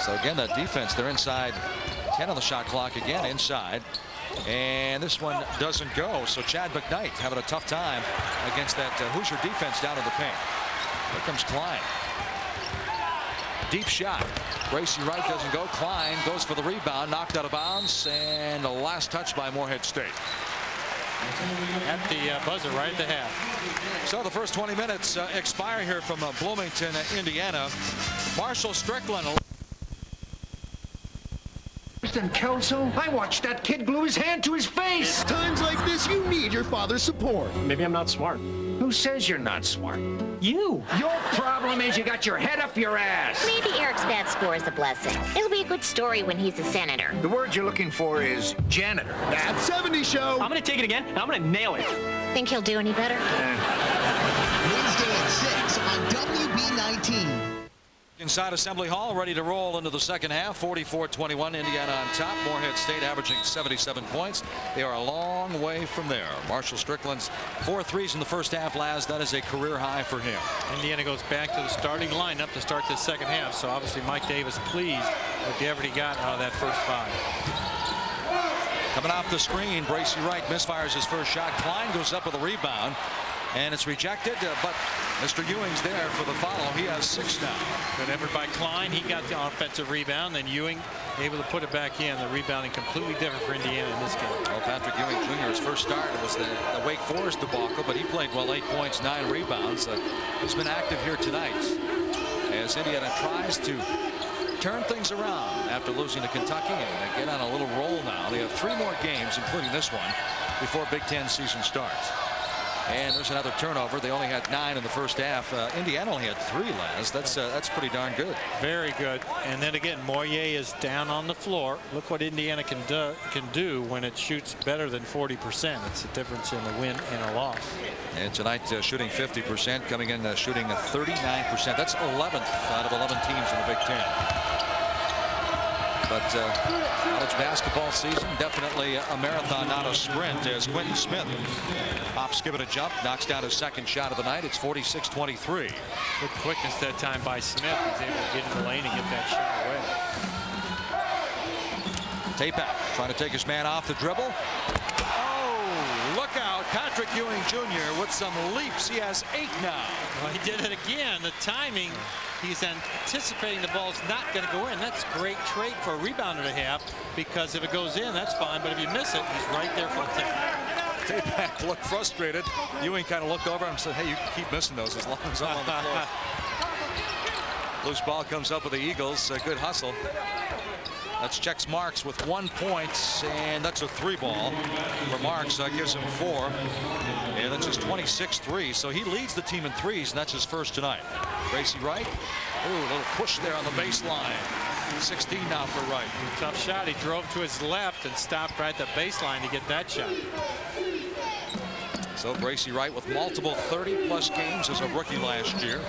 So again, that defense, they're inside 10 on the shot clock, again inside. And this one doesn't go. So Chad McKnight having a tough time against that Hoosier defense down in the paint. Here comes Klein. Deep shot. Bracey Wright doesn't go. Klein goes for the rebound, knocked out of bounds, and the last touch by Morehead State. At the buzzer right at the half. So the first 20 minutes expire here from Bloomington, Indiana. Marshall Strickland. And Kelso, I watched that kid glue his hand to his face. Times like this, you need your father's support. Maybe I'm not smart. Who says you're not smart? You. Your problem is you got your head up your ass. Maybe Eric's bad score is a blessing. It'll be a good story when he's a senator. The word you're looking for is janitor. That 70 show. I'm going to take it again, and I'm going to nail it. Think he'll do any better? Wednesday at 6 on WB19. Inside Assembly Hall, ready to roll into the second half. 44-21, Indiana on top. Morehead State averaging 77 points. They are a long way from there. Marshall Strickland's 4 threes in the first half, Laz. That is a career high for him. Indiana goes back to the starting lineup to start the second half. So obviously Mike Davis pleased with the effort he got out of that first 5. Coming off the screen, Bracey Wright misfires his first shot. Klein goes up with a rebound. And it's rejected, but Mr. Ewing's there for the follow. He has 6 now. Good effort by Klein. He got the offensive rebound. Then Ewing able to put it back in. The rebounding completely different for Indiana in this game. Well, Patrick Ewing Jr. his first start was the Wake Forest debacle, but he played well, 8 points, 9 rebounds. He's been active here tonight as Indiana tries to turn things around after losing to Kentucky and they get on a little roll now. They have 3 more games, including this one, before Big Ten season starts. And there's another turnover. They only had 9 in the first half. Indiana only had 3, Laz. That's pretty darn good. Very good. And then again, Moyer is down on the floor. Look what Indiana can do when it shoots better than 40%. It's the difference in a win and a loss. And tonight shooting 50%, coming in shooting 39%. That's 11th out of 11 teams in the Big Ten. But college basketball season, definitely a marathon, not a sprint, as Quentin Smith hop, skip, and a jump, knocks down his second shot of the night. It's 46-23. Good quickness that time by Smith. He's able to get in the lane and get that shot away. Tape out, trying to take his man off the dribble. Oh, look out. Patrick Ewing Jr. with some leaps. He has 8 now. Well, he did it again. The timing, he's anticipating the ball's not going to go in. That's a great trait for a rebounder to have, because if it goes in, that's fine. But if you miss it, he's right there for the tap. Tate looked frustrated. Ewing kind of looked over him and said, hey, you can keep missing those as long as I'm on the floor. Loose ball comes up with the Eagles. A good hustle. That's checks Marks with 1 point, and that's a 3 ball for Marks. That gives him 4, and that's his 26th 3. So he leads the team in threes, and that's his first tonight. Gracie Wright, ooh, a little push there on the baseline. 16 now for Wright. Tough shot. He drove to his left and stopped right at the baseline to get that shot. So Gracie Wright with multiple 30-plus games as a rookie last year.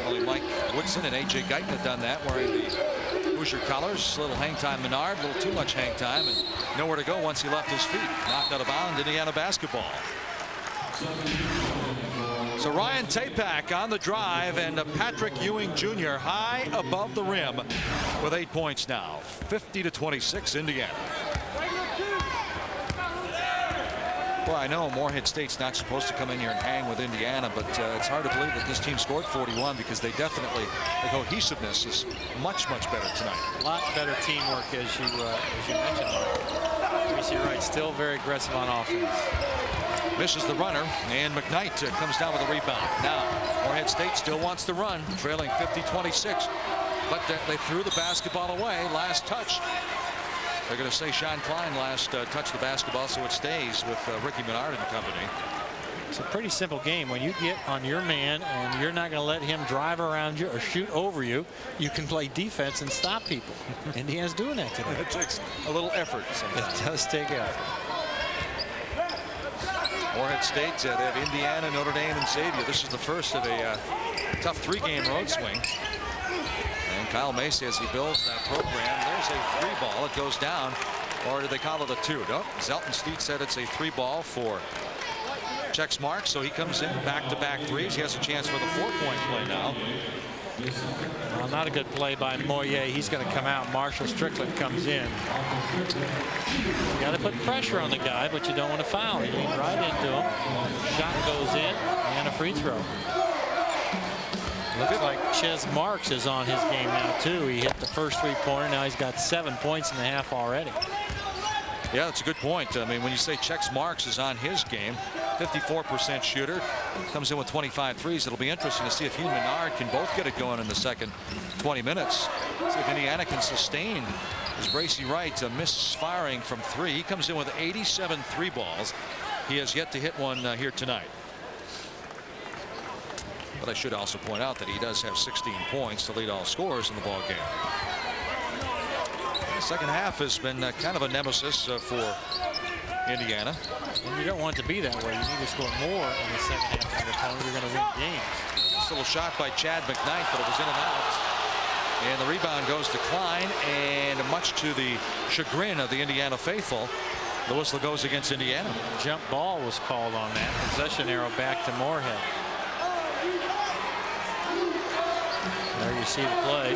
Only Mike Woodson and A.J. Guyton had done that, wearing the Hoosier colors. A little hang time Menard, a little too much hang time, and nowhere to go once he left his feet. Knocked out of bounds, Indiana basketball. So Ryan Tapak on the drive, and Patrick Ewing Jr. high above the rim with 8 points now. 50-26 Indiana. Well, I know Morehead State's not supposed to come in here and hang with Indiana, but it's hard to believe that this team scored 41, because they definitely, the cohesiveness is much, much better tonight. A lot better teamwork, as you mentioned. Gracie Wright still very aggressive on offense. Misses the runner, and McKnight comes down with a rebound. Now, Morehead State still wants to run, trailing 50-26, but they threw the basketball away. Last touch. They're going to say Sean Klein last touched the basketball, so it stays with Ricky Menard and company. It's a pretty simple game. When you get on your man and you're not going to let him drive around you or shoot over you, you can play defense and stop people. Indiana's doing that today. It takes a little effort sometimes. It does take effort. Morehead State, they have Indiana, Notre Dame, and Xavier. This is the first of a tough 3-game road swing. And Kyle Macy, as he builds that program, there's a 3 ball. It goes down, or did they call it a 2? No, Zelton Steed said it's a 3 ball for checks Marks, so he comes in back-to-back threes. He has a chance for the 4-point play now. Well, not a good play by Moyer. He's going to come out. Marshall Strickland comes in. You got to put pressure on the guy, but you don't want to foul. You lean right into him. Shot goes in, and a free throw. Looks like Ches Marks is on his game now, too. He hit the first 3-pointer. Now he's got 7 points in the half already. Yeah, that's a good point. I mean, when you say Checks Marks is on his game, 54% shooter, comes in with 25 threes. It'll be interesting to see if he and Menard can both get it going in the second 20 minutes. See if Indiana can sustain as Gracie Wright misfiring from 3. He comes in with 87 3 balls. He has yet to hit one here tonight. But I should also point out that he does have 16 points to lead all scorers in the ball game. The second half has been kind of a nemesis for Indiana. And you don't want it to be that way. You need to score more in the second half than your opponent. You're going to win games. This little shot by Chad McKnight, but it was in and out. And the rebound goes to Klein, and much to the chagrin of the Indiana faithful, the whistle goes against Indiana. Jump ball was called on that. Possession arrow back to Morehead. There you see the play.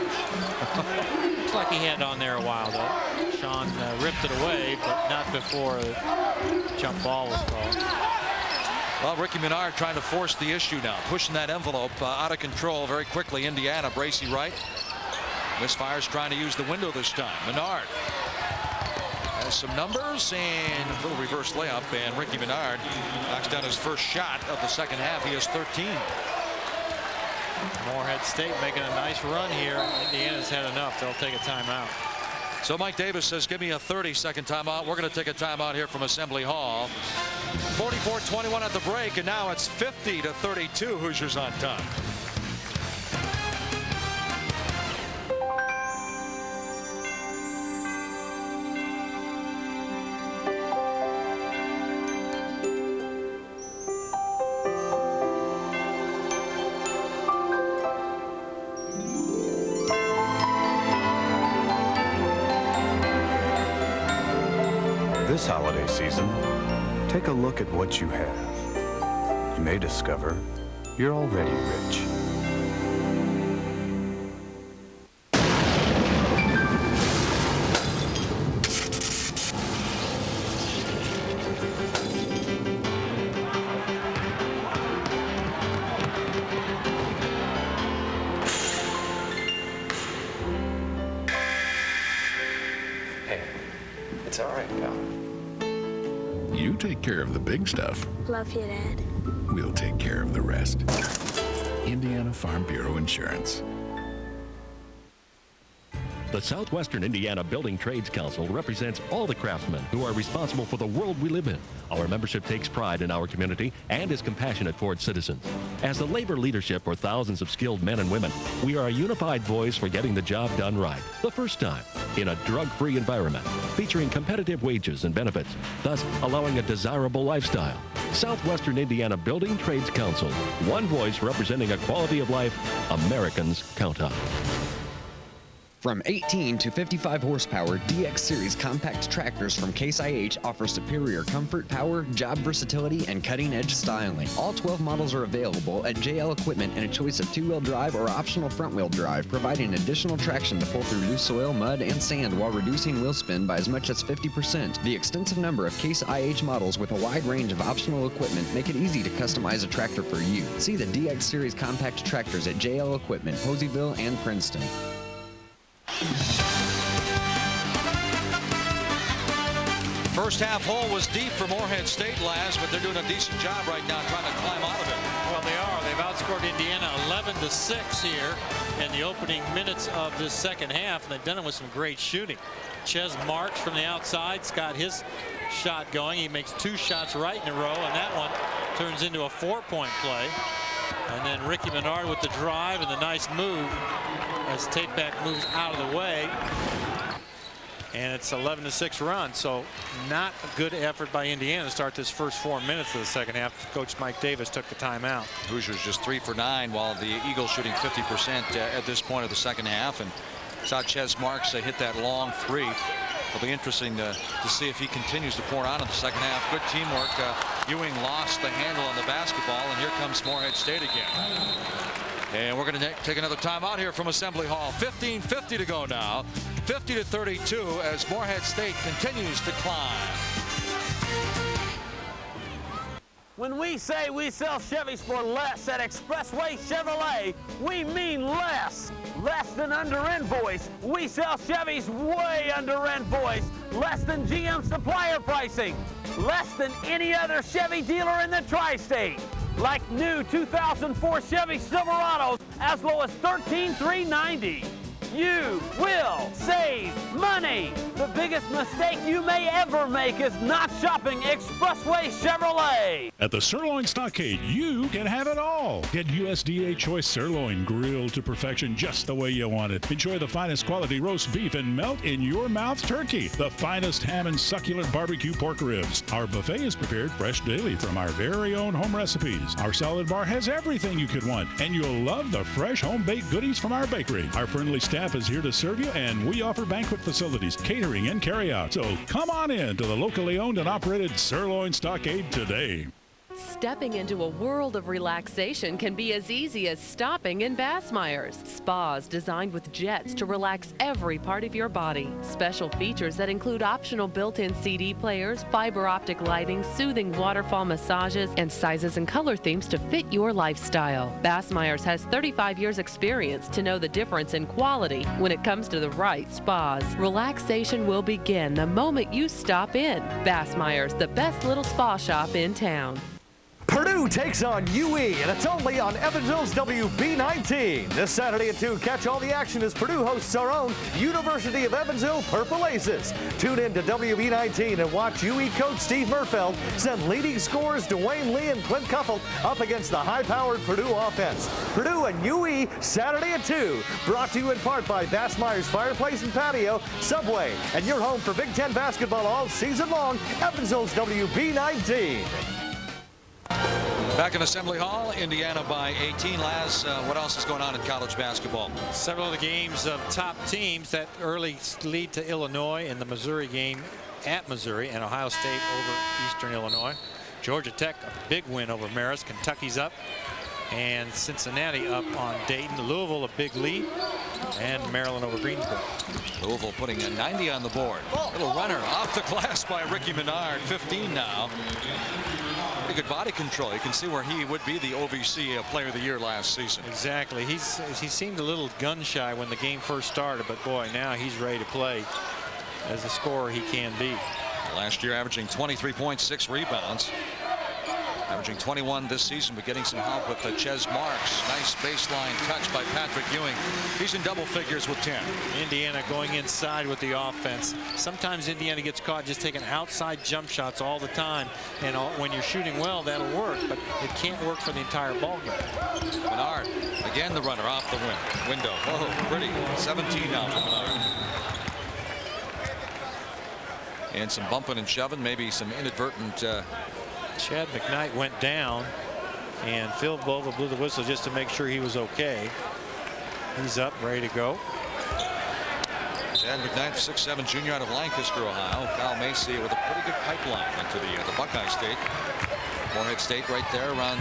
Looks like he had on there a while, though. Sean ripped it away, but not before the jump ball was called. Well, Ricky Menard trying to force the issue now, pushing that envelope out of control very quickly. Indiana, Gracie Wright. Misfires trying to use the window this time. Menard has some numbers and a little reverse layup, and Ricky Menard knocks down his first shot of the second half. He has 13. Morehead State making a nice run here. Indiana's had enough. They'll take a timeout. So Mike Davis says, give me a 30-second timeout. We're going to take a timeout here from Assembly Hall. 44-21 at the break, and now it's 50-32. Hoosiers on top. This holiday season, take a look at what you have. You may discover you're already rich. Hey, it's all right, pal. You take care of the big stuff. Love you, Dad. We'll take care of the rest. Indiana Farm Bureau Insurance. The Southwestern Indiana Building Trades Council represents all the craftsmen who are responsible for the world we live in. Our membership takes pride in our community and is compassionate towards citizens. As the labor leadership for thousands of skilled men and women, we are a unified voice for getting the job done right, the first time, in a drug-free environment, featuring competitive wages and benefits, thus allowing a desirable lifestyle. Southwestern Indiana Building Trades Council, one voice representing a quality of life Americans count on. From 18 to 55 horsepower, DX Series compact tractors from Case IH offer superior comfort, power, job versatility, and cutting-edge styling. All 12 models are available at JL Equipment in a choice of two-wheel drive or optional front-wheel drive, providing additional traction to pull through loose soil, mud, and sand while reducing wheel spin by as much as 50%. The extensive number of Case IH models with a wide range of optional equipment make it easy to customize a tractor for you. See the DX Series compact tractors at JL Equipment, Poseyville, and Princeton. First half hole was deep for Morehead State last, but they're doing a decent job right now trying to climb out of it. Well, they are. They've outscored Indiana 11-6 here in the opening minutes of this second half, and they've done it with some great shooting. Ches Marks from the outside's got his shot going. He makes 2 shots right in a row, and that one turns into a 4-point play. And then Ricky Menard with the drive and the nice move as Tapeback moves out of the way. And it's 11-6 run. So not a good effort by Indiana to start this first 4 minutes of the second half. Coach Mike Davis took the timeout. Hoosiers just 3 for 9, while the Eagles shooting 50% at this point of the second half. And saw Ches Marks hit that long 3. It'll be interesting to see if he continues to pour on in the second half. Good teamwork. Ewing lost the handle on the basketball, and here comes Morehead State again. And we're going to take another timeout here from Assembly Hall. 15:50 to go now. 50-32 as Morehead State continues to climb. When we say we sell Chevys for less at Expressway Chevrolet, we mean less. Less than under invoice. We sell Chevys way under invoice. Less than GM supplier pricing. Less than any other Chevy dealer in the tri-state. Like new 2004 Chevy Silverados as low as $13,390. You will save money. The biggest mistake you may ever make is not shopping Expressway Chevrolet. At the Sirloin Stockade, you can have it all. Get USDA choice sirloin grilled to perfection just the way you want it. Enjoy the finest quality roast beef and melt in your mouth turkey. The finest ham and succulent barbecue pork ribs. Our buffet is prepared fresh daily from our very own home recipes. Our salad bar has everything you could want, and you'll love the fresh home-baked goodies from our bakery. Our friendly staff is here to serve you, and we offer banquet facilities, catering, and carry-out. So come on in to the locally owned and operated Sirloin Stockade today. Stepping into a world of relaxation can be as easy as stopping in Bassmeyer's. Spas designed with jets to relax every part of your body. Special features that include optional built-in CD players, fiber optic lighting, soothing waterfall massages, and sizes and color themes to fit your lifestyle. Bassmeyer's has 35 years experience to know the difference in quality when it comes to the right spas. Relaxation will begin the moment you stop in. Bassmeyer's, the best little spa shop in town. Purdue takes on UE, and it's only on Evansville's WB19. This Saturday at 2, catch all the action as Purdue hosts our own University of Evansville Purple Aces. Tune in to WB19 and watch UE coach Steve Murfeld send leading scorers Dwayne Lee and Clint Cuffle up against the high-powered Purdue offense. Purdue and UE Saturday at 2. Brought to you in part by Bassmeyer's Fireplace and Patio, Subway, and your home for Big Ten basketball all season long, Evansville's WB19. Back in Assembly Hall, Indiana by 18. Laz, what else is going on in college basketball? Several of the games of top teams. That early lead to Illinois in the Missouri game at Missouri, and Ohio State over Eastern Illinois. Georgia Tech, a big win over Marist. Kentucky's up, and Cincinnati up on Dayton. Louisville, a big lead, and Maryland over Greensboro. Louisville putting a 90 on the board. Little runner off the glass by Ricky Menard, 15 now. Pretty good body control. You can see where he would be the OVC Player of the Year last season. Exactly. He seemed a little gun shy when the game first started, but boy, now he's ready to play. as a scorer he can be. Last year averaging 23.6 rebounds. Averaging 21 this season, but getting some help with Ches Marks. Nice baseline touch by Patrick Ewing. He's in double figures with 10. Indiana going inside with the offense. Sometimes Indiana gets caught just taking outside jump shots all the time. And when you're shooting well, that'll work, but it can't work for the entire ball game. Menard, again the runner off the window. Oh, pretty. 17 now for Menard. And some bumping and shoving, maybe some inadvertent. Chad McKnight went down, and Phil Bova blew the whistle just to make sure he was okay. He's up, ready to go. Chad McKnight, 6'7" junior out of Lancaster, Ohio. Kyle Macy with a pretty good pipeline into the Buckeye State. Morehead State right there around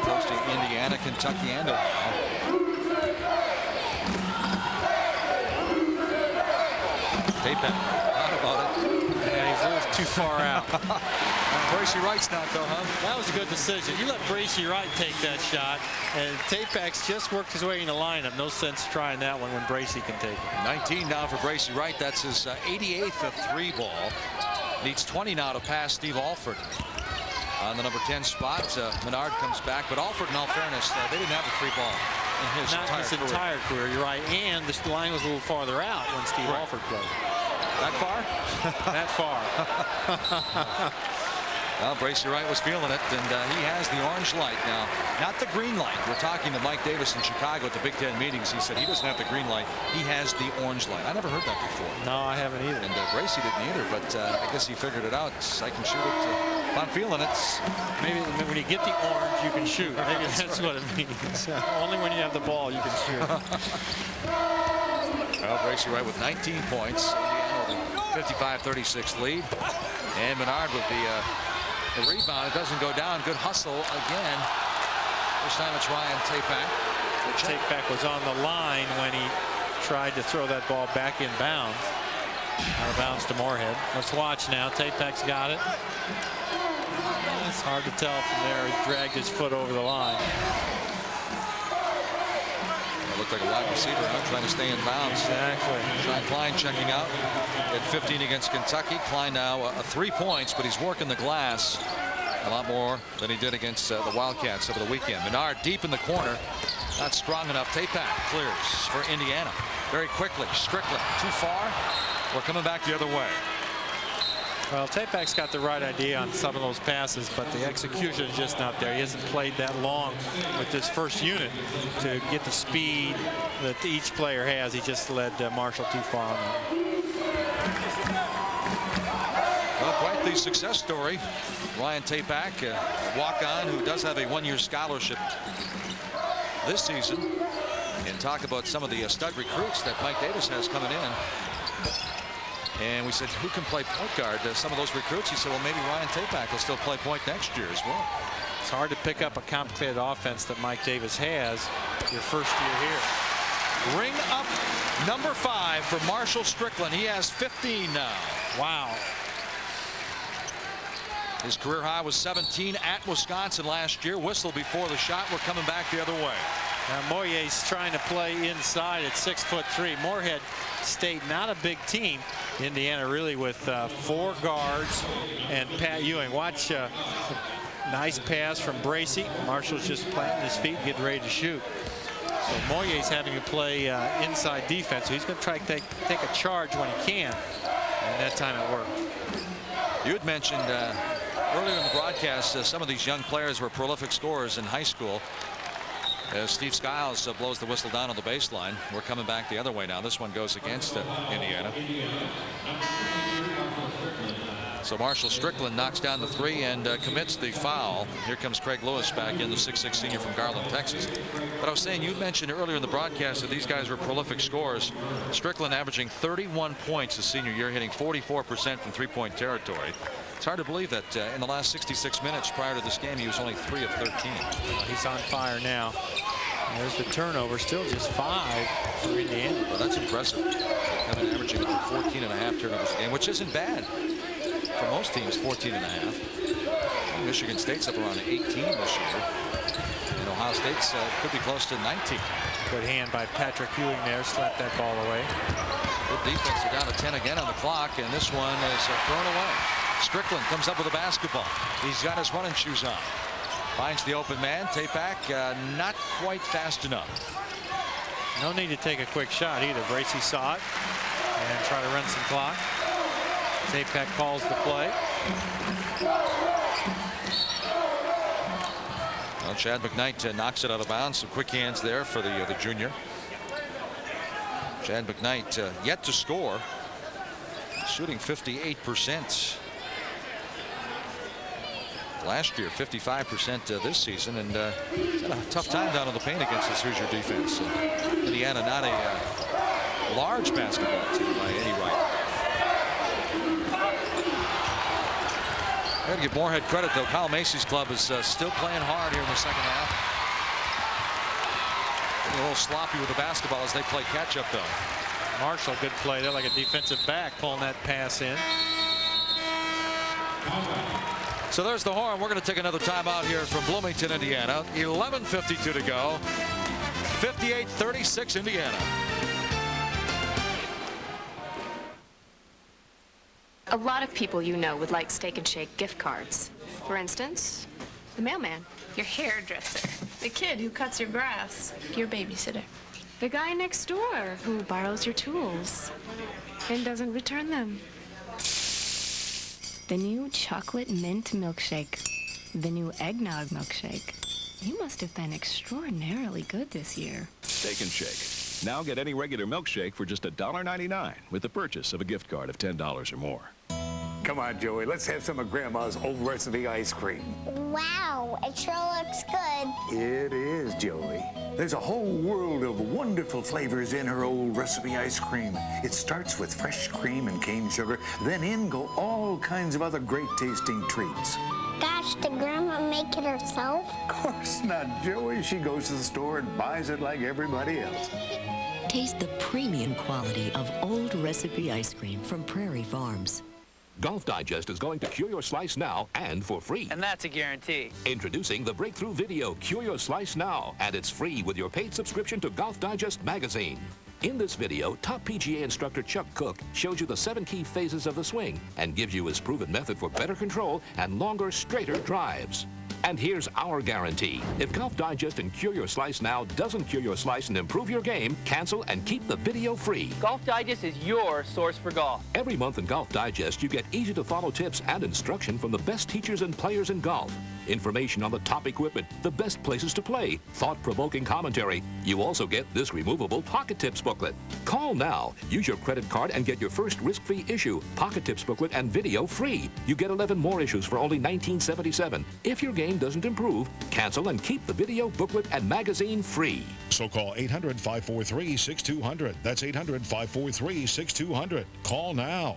close to Indiana, Kentucky, and Ohio. Tapeback, thought about it. Yeah, he's a little too far out. Bracy Wright's not though, huh? That was a good decision. You let Bracy Wright take that shot, and Tapeback's just worked his way in the lineup. No sense trying that one when Bracy can take it. 19 now for Bracy Wright. That's his 88th three ball. Needs 20 now to pass Steve Alford. On the number 10 spot, Menard comes back, but Alford, in all fairness, they didn't have a three ball in his entire career. You're right, and the line was a little farther out when Steve Alford played. That far? That far. Well, Bracy Wright was feeling it, and he has the orange light now. Not the green light. We're talking to Mike Davis in Chicago at the Big Ten meetings. He said he doesn't have the green light. He has the orange light. I never heard that before. No, I haven't either. And Bracy didn't either, but I guess he figured it out. I can shoot it if I'm feeling it. Maybe when you get the orange, you can shoot. Maybe that's what it means. Only when you have the ball, you can shoot. Well, Bracy Wright with 19 points. Indiana with a 55-36 lead. And Menard with the rebound. It doesn't go down. Good hustle again. This time it's Ryan Tapeback. Tapeback was on the line when he tried to throw that ball back in bounds. Out of bounds to Morehead. Let's watch now. Tapeback's got it. It's hard to tell from there. He dragged his foot over the line. It looked like a wide receiver trying to stay in bounds. Exactly. Sean Klein checking out at 15 against Kentucky. Klein now 3 points, but he's working the glass a lot more than he did against the Wildcats over the weekend. Menard deep in the corner. Not strong enough. Tapeback clears for Indiana. Very quickly. Strickland too far. We're coming back the other way. Well, Tapeback's got the right idea on some of those passes, but the execution is just not there. He hasn't played that long with this first unit to get the speed that each player has. He just led Marshall too far on that. Well, quite the success story. Ryan Tapeback, walk-on who does have a one-year scholarship this season. And talk about some of the stud recruits that Mike Davis has coming in. And we said, who can play point guard? Some of those recruits, he said, well, maybe Ryan Tapeback will still play point next year as well. It's hard to pick up a complicated offense that Mike Davis has your first year here. Ring up number 5 for Marshall Strickland. He has 15 now. Wow. His career high was 17 at Wisconsin last year. Whistle before the shot. We're coming back the other way. Now Moyer's trying to play inside at 6'3". Morehead State, not a big team. Indiana really with 4 guards and Pat Ewing. Watch nice pass from Bracy. Marshall's just planting his feet, getting ready to shoot. So Moyer's having to play inside defense. So he's going to try to take a charge when he can. And that time it worked. You had mentioned earlier in the broadcast some of these young players were prolific scorers in high school. As Steve Skiles blows the whistle down on the baseline. We're coming back the other way now. This one goes against Indiana. So Marshall Strickland knocks down the 3 and commits the foul. Here comes Craig Lewis back in, the 6'6" senior from Garland, Texas. But I was saying, you mentioned earlier in the broadcast that these guys were prolific scorers. Strickland averaging 31 points his senior year, hitting 44% from three-point territory. It's hard to believe that in the last 66 minutes prior to this game, he was only 3 of 13. He's on fire now. There's the turnover, still just 5 for Indiana. Well, that's impressive. Having averaging 14.5 turnovers a game, which isn't bad for most teams. 14.5. Michigan State's up around 18 this year. And Ohio State's could be close to 19. Good hand by Patrick Ewing there. Slapped that ball away. Good defense. They're down to 10 again on the clock, and this one is thrown away. Strickland comes up with a basketball. He's got his running shoes on. Finds the open man. Tapak not quite fast enough. No need to take a quick shot either. Bracy saw it and try to run some clock. Tapak calls the play. Well, Chad McKnight knocks it out of bounds. Some quick hands there for the junior. Chad McKnight yet to score. Shooting 58%. Last year, 55% this season, and he's had a tough time down in the paint against this Hoosier defense. Indiana not a large basketball team by any right. I got to give Morehead credit, though. Kyle Macy's club is still playing hard here in the second half. Getting a little sloppy with the basketball as they play catch-up, though. Marshall, good play there, like a defensive back, pulling that pass in. So there's the horn. We're going to take another timeout here from Bloomington, Indiana. 11:52 to go. 58-36 Indiana. A lot of people you know would like Steak and Shake gift cards. For instance, the mailman, your hairdresser, the kid who cuts your grass, your babysitter, the guy next door who borrows your tools and doesn't return them. The new chocolate mint milkshake. The new eggnog milkshake. You must have been extraordinarily good this year. Steak and Shake. Now get any regular milkshake for just $1.99 with the purchase of a gift card of $10 or more. Come on, Joey, let's have some of Grandma's old recipe ice cream. Wow, it sure looks good. It is, Joey. There's a whole world of wonderful flavors in her old recipe ice cream. It starts with fresh cream and cane sugar, then in go all kinds of other great tasting treats. Gosh, did Grandma make it herself? Of course not, Joey. She goes to the store and buys it like everybody else. Taste the premium quality of old recipe ice cream from Prairie Farms. Golf Digest is going to cure your slice now and for free. And that's a guarantee. Introducing the breakthrough video, Cure Your Slice Now, and it's free with your paid subscription to Golf Digest magazine. In this video, top PGA instructor Chuck Cook shows you the 7 key phases of the swing and gives you his proven method for better control and longer, straighter drives. And here's our guarantee. If Golf Digest and Cure Your Slice Now doesn't cure your slice and improve your game, cancel and keep the video free. Golf Digest is your source for golf. Every month in Golf Digest, you get easy-to-follow tips and instruction from the best teachers and players in golf. Information on the top equipment, the best places to play, thought-provoking commentary. You also get this removable Pocket Tips booklet. Call now. Use your credit card and get your first risk-free issue, Pocket Tips booklet and video free. You get 11 more issues for only $19.77. If your game doesn't improve, cancel and keep the video, booklet, and magazine free. So call 800-543-6200. That's 800-543-6200. Call now.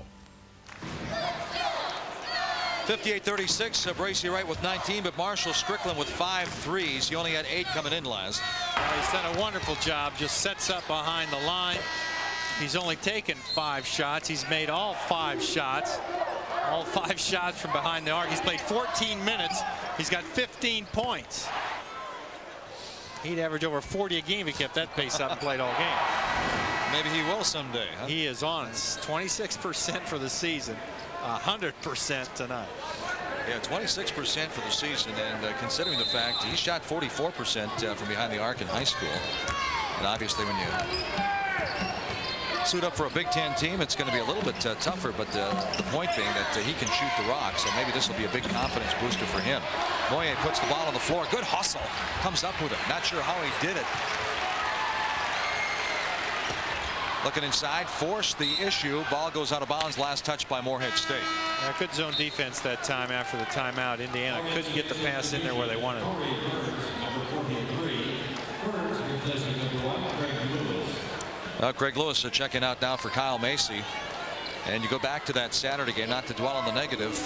58-36. Bracy Wright with 19, but Marshall Strickland with 5 threes. He only had 8 coming in last. He's done a wonderful job. Just sets up behind the line. He's only taken 5 shots. He's made all 5 shots. All 5 shots from behind the arc. He's played 14 minutes. He's got 15 points. He'd average over 40 a game if he kept that pace up and played all game. Maybe he will someday. Huh? He is on 26% for the season. 100% tonight. Yeah, 26% for the season, and considering the fact he shot 44% from behind the arc in high school, and obviously when you suit up for a Big Ten team, it's going to be a little bit tougher. But the point being that he can shoot the rock, so maybe this will be a big confidence booster for him. Moye puts the ball on the floor. Good hustle. Comes up with it. Not sure how he did it. Looking inside, forced the issue. Ball goes out of bounds. Last touch by Morehead State. Yeah, good zone defense that time after the timeout. Indiana couldn't get the pass in there where they wanted. Craig Lewis checking out now for Kyle Macy. And you go back to that Saturday game, not to dwell on the negative.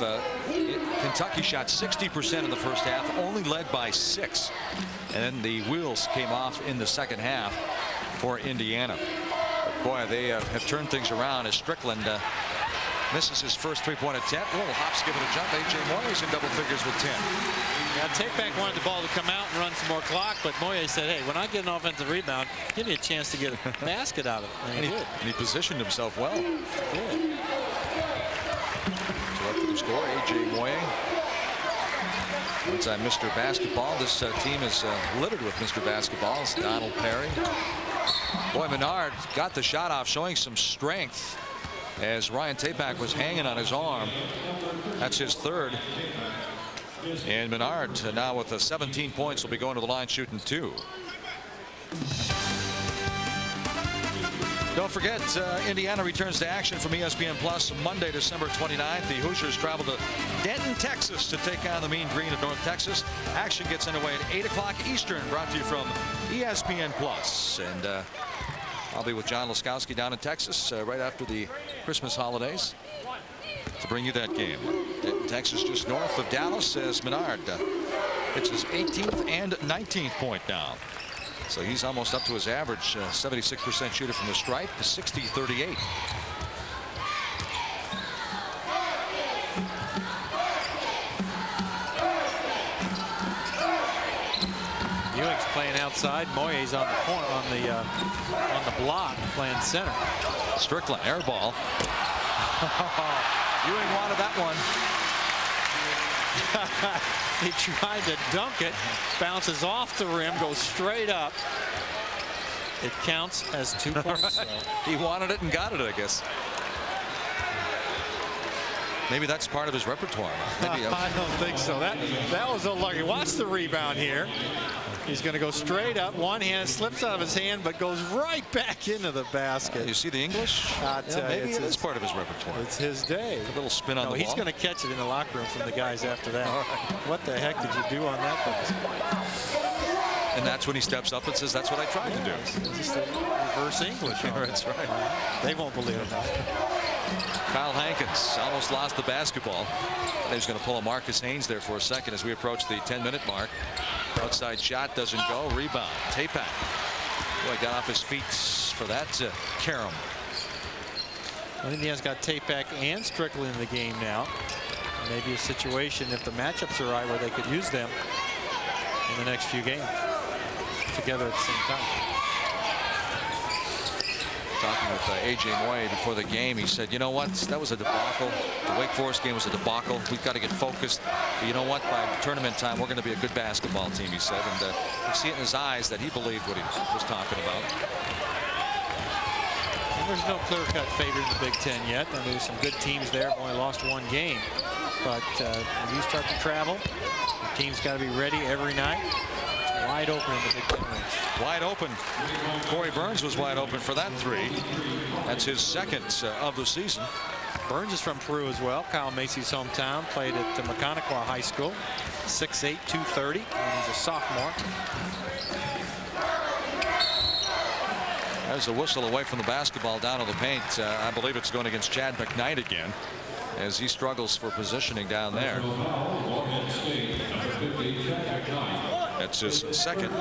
Kentucky shot 60% in the first half, only led by 6. And then the wheels came off in the second half for Indiana. Boy, they have turned things around as Strickland misses his first three-point attempt. A little hop, skip, and a jump. A.J. Moyer's in double figures with 10. Yeah, Tapeback wanted the ball to come out and run some more clock, but Moyer said, hey, when I get an offensive rebound, give me a chance to get a basket out of it. And he positioned himself well. Good. So up for the score, A.J. Moyer. Inside Mr. Basketball. This team is littered with Mr. Basketballs. Donald Perry. Boy, Menard got the shot off, showing some strength as Ryan Tapeback was hanging on his arm. That's his third. And Menard now with 17 points will be going to the line shooting 2. Don't forget, Indiana returns to action from ESPN Plus Monday, December 29th. The Hoosiers travel to Denton, Texas to take on the Mean Green of North Texas. Action gets underway at 8 o'clock Eastern, brought to you from ESPN Plus. And I'll be with John Laskowski down in Texas right after the Christmas holidays to bring you that game. Denton, Texas, just north of Dallas, as Menard hits his 18th and 19th point now. So he's almost up to his average 76% shooter from the stripe, 60-38. Ewing's playing outside. Moyer's on the corner, on the block, playing center. Strickland air ball. Ewing wanted that one. He tried to dunk it, bounces off the rim, goes straight up. It counts as 2 points. He wanted it and got it, I guess. Maybe that's part of his repertoire. Maybe I don't think so. That was unlucky. Watch the rebound here. He's going to go straight up. One hand slips out of his hand, but goes right back into the basket. You see the English? Maybe it is part of his repertoire. It's his day. A little spin on the he's ball. going to catch it in the locker room from the guys after that. What the heck did you do on that basket? And that's when he steps up and says, that's what I tried to do. It's just a reverse English. That's right. They won't believe it. Kyle Hankins almost lost the basketball. He's going to pull a Marcus Haynes there for a second as we approach the 10-minute mark. Outside shot doesn't go. Rebound. Tapeback. Boy, got off his feet for that. Karam. Indiana's got Tapeback and Strickland in the game now. Maybe a situation, if the matchups are right, where they could use them in the next few games together at the same time. Talking with A.J. Moyer before the game, he said, you know what, that was a debacle. The Wake Forest game was a debacle. We've got to get focused. But you know what, by tournament time, we're going to be a good basketball team, he said. And you see it in his eyes that he believed what he was talking about. And there's no clear-cut favorite in the Big Ten yet. And there's some good teams there. Have only lost one game. But when you start to travel, the team's got to be ready every night. It's wide open in the Big Ten race. Wide open. Corey Burns was wide open for that three. That's his second of the season. Burns is from Peru as well. Kyle Macy's hometown. Played at Maconaquah High School. 6'8", 230, and he's a sophomore. There's a whistle away from the basketball down to the paint. I believe it's going against Chad McKnight again, as he struggles for positioning down there. That's his second.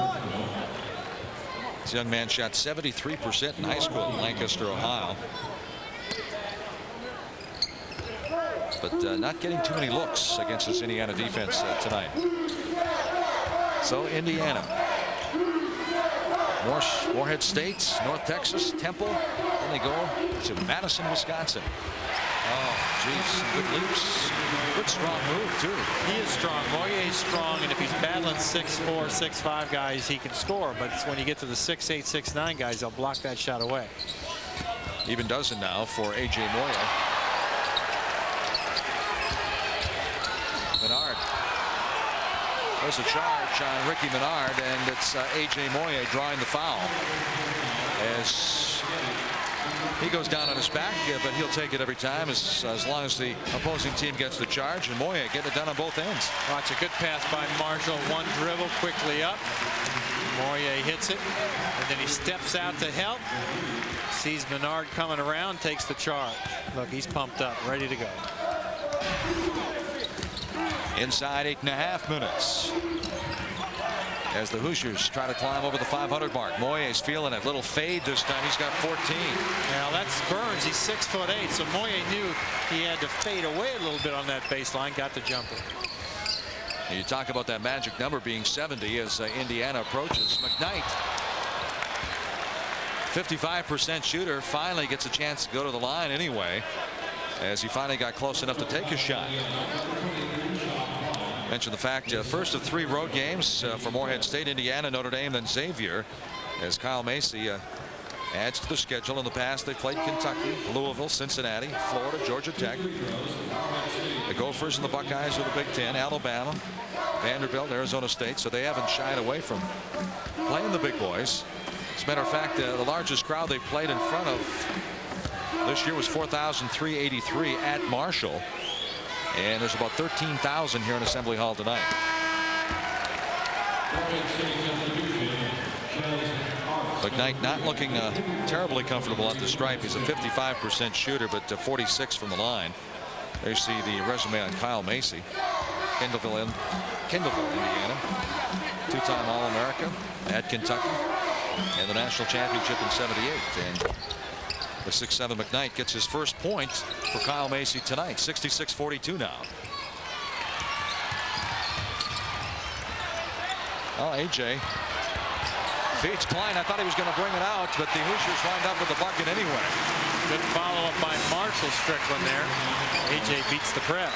This young man shot 73% in high school in Lancaster, Ohio. But not getting too many looks against this Indiana defense tonight. So Indiana. Morehead State, North Texas, Temple. Then they go to Madison, Wisconsin. Oh, geez, good leaps. Good strong move, too. He is strong. Moyer is strong, and if he's battling 6'4", 6'5" guys, he can score. But it's when you get to the 6'8", 6'9" guys, they'll block that shot away. Even dozen now for A.J. Moyer. Menard. There's a charge on Ricky Menard, and it's A.J. Moyer drawing the foul. As he goes down on his back, but he'll take it every time as long as the opposing team gets the charge. And Moyer getting it done on both ends. Watch, a good pass by Marshall. One dribble quickly up. Moyer hits it, and then he steps out to help. Sees Menard coming around, takes the charge. Look, he's pumped up, ready to go. Inside 8.5 minutes. as the Hoosiers try to climb over the 500 mark. Moyer's feeling it. Little fade this time. He's got 14. Now that's Burns. He's 6'8", so Moyer knew he had to fade away a little bit on that baseline. Got the jumper. You talk about that magic number being 70 as Indiana approaches. McKnight, 55% shooter, finally gets a chance to go to the line anyway, as he finally got close enough to take a shot. Mention the fact first of 3 road games for Morehead State, Indiana, Notre Dame, then Xavier, as Kyle Macy adds to the schedule. In the past they played Kentucky, Louisville, Cincinnati, Florida, Georgia Tech. The Gophers and the Buckeyes are the Big Ten, Alabama, Vanderbilt, Arizona State, so they haven't shied away from playing the big boys. As a matter of fact, the largest crowd they played in front of this year was 4,383 at Marshall. And there's about 13,000 here in Assembly Hall tonight. McKnight not looking terribly comfortable at the stripe. He's a 55% shooter, but 46 from the line. There you see the resume on Kyle Macy. Kendallville, Indiana. 2-time All-America at Kentucky. And the national championship in '78. And the 6'7" McKnight gets his first point for Kyle Macy tonight. 66-42 now. Oh, AJ feeds Klein. I thought he was going to bring it out, but the Hoosiers wind up with the bucket anyway. Good follow-up by Marshall Strickland there. AJ beats the press.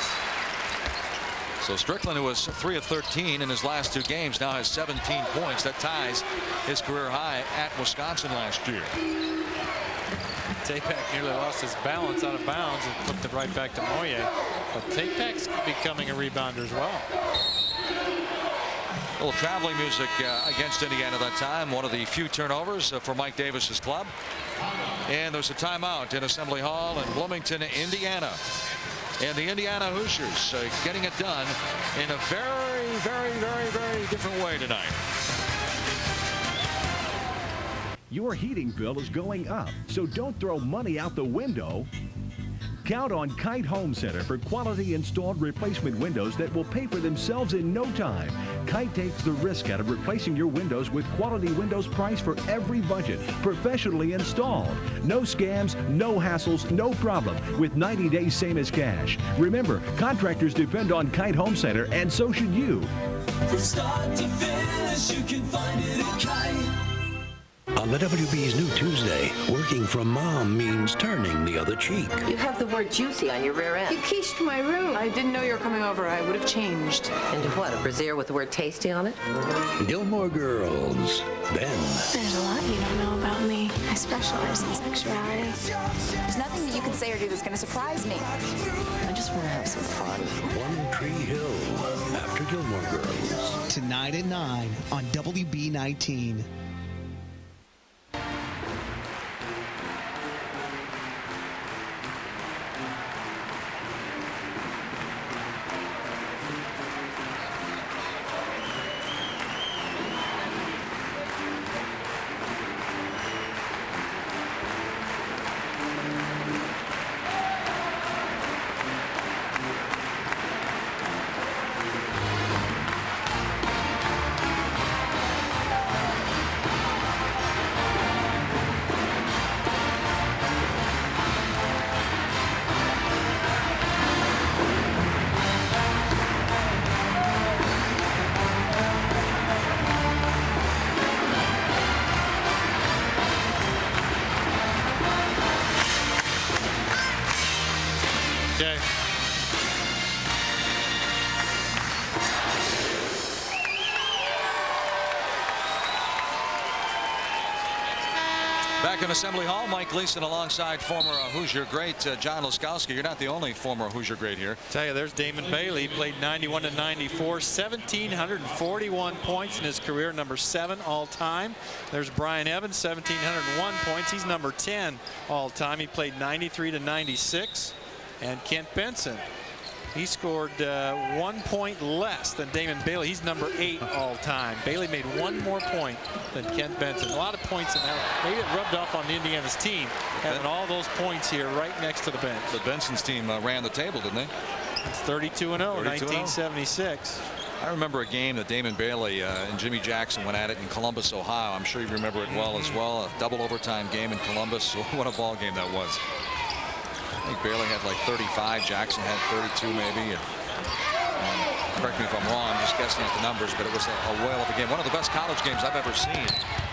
So Strickland, who was 3 of 13 in his last 2 games, now has 17 points. That ties his career high at Wisconsin last year. Tapak nearly lost his balance out of bounds and flipped it right back to Moyer. But Tapak's becoming a rebounder as well. A little traveling music against Indiana that time. One of the few turnovers for Mike Davis's club. And there's a timeout in Assembly Hall in Bloomington, Indiana. And the Indiana Hoosiers getting it done in a very, very, very, very different way tonight. Your heating bill is going up, so don't throw money out the window. Count on Kite Home Center for quality installed replacement windows that will pay for themselves in no time. Kite takes the risk out of replacing your windows with quality windows priced for every budget, professionally installed. No scams, no hassles, no problem, with 90 days same as cash. Remember, contractors depend on Kite Home Center, and so should you. From start to finish, you can find it at Kite. On the WB's new Tuesday, working from mom means turning the other cheek. You have the word juicy on your rear end. You quiche my room. I didn't know you were coming over. I would have changed. Into what, a brassiere with the word tasty on it? Gilmore Girls. Then. There's a lot you don't know about me. I specialize in sexuality. There's nothing that you can say or do that's going to surprise me. I just want to have some fun. One Tree Hill. After Gilmore Girls. Tonight at 9 on WB19. Back in Assembly Hall, Mike Gleason alongside former Hoosier great John Laskowski. You're not the only former Hoosier great here. Tell you, there's Damon Bailey. He played 91 to 94, 1,741 points in his career, number 7 all time. There's Brian Evans, 1,701 points. He's number 10 all time. He played 93 to 96. And Kent Benson, he scored 1 point less than Damon Bailey. He's number 8 all time. Bailey made 1 more point than Kent Benson. A lot of points in that. Maybe it rubbed off on Indiana's team, having all those points here right next to the bench. The Benson's team ran the table, didn't they? It's 32-0, 1976. I remember a game that Damon Bailey and Jimmy Jackson went at it in Columbus, Ohio. I'm sure you remember it well as well. A double overtime game in Columbus. What a ball game that was. I think Bailey had like 35. Jackson had 32 maybe. And correct me if I'm wrong. I'm just guessing at the numbers, but it was a whale of a game. One of the best college games I've ever seen.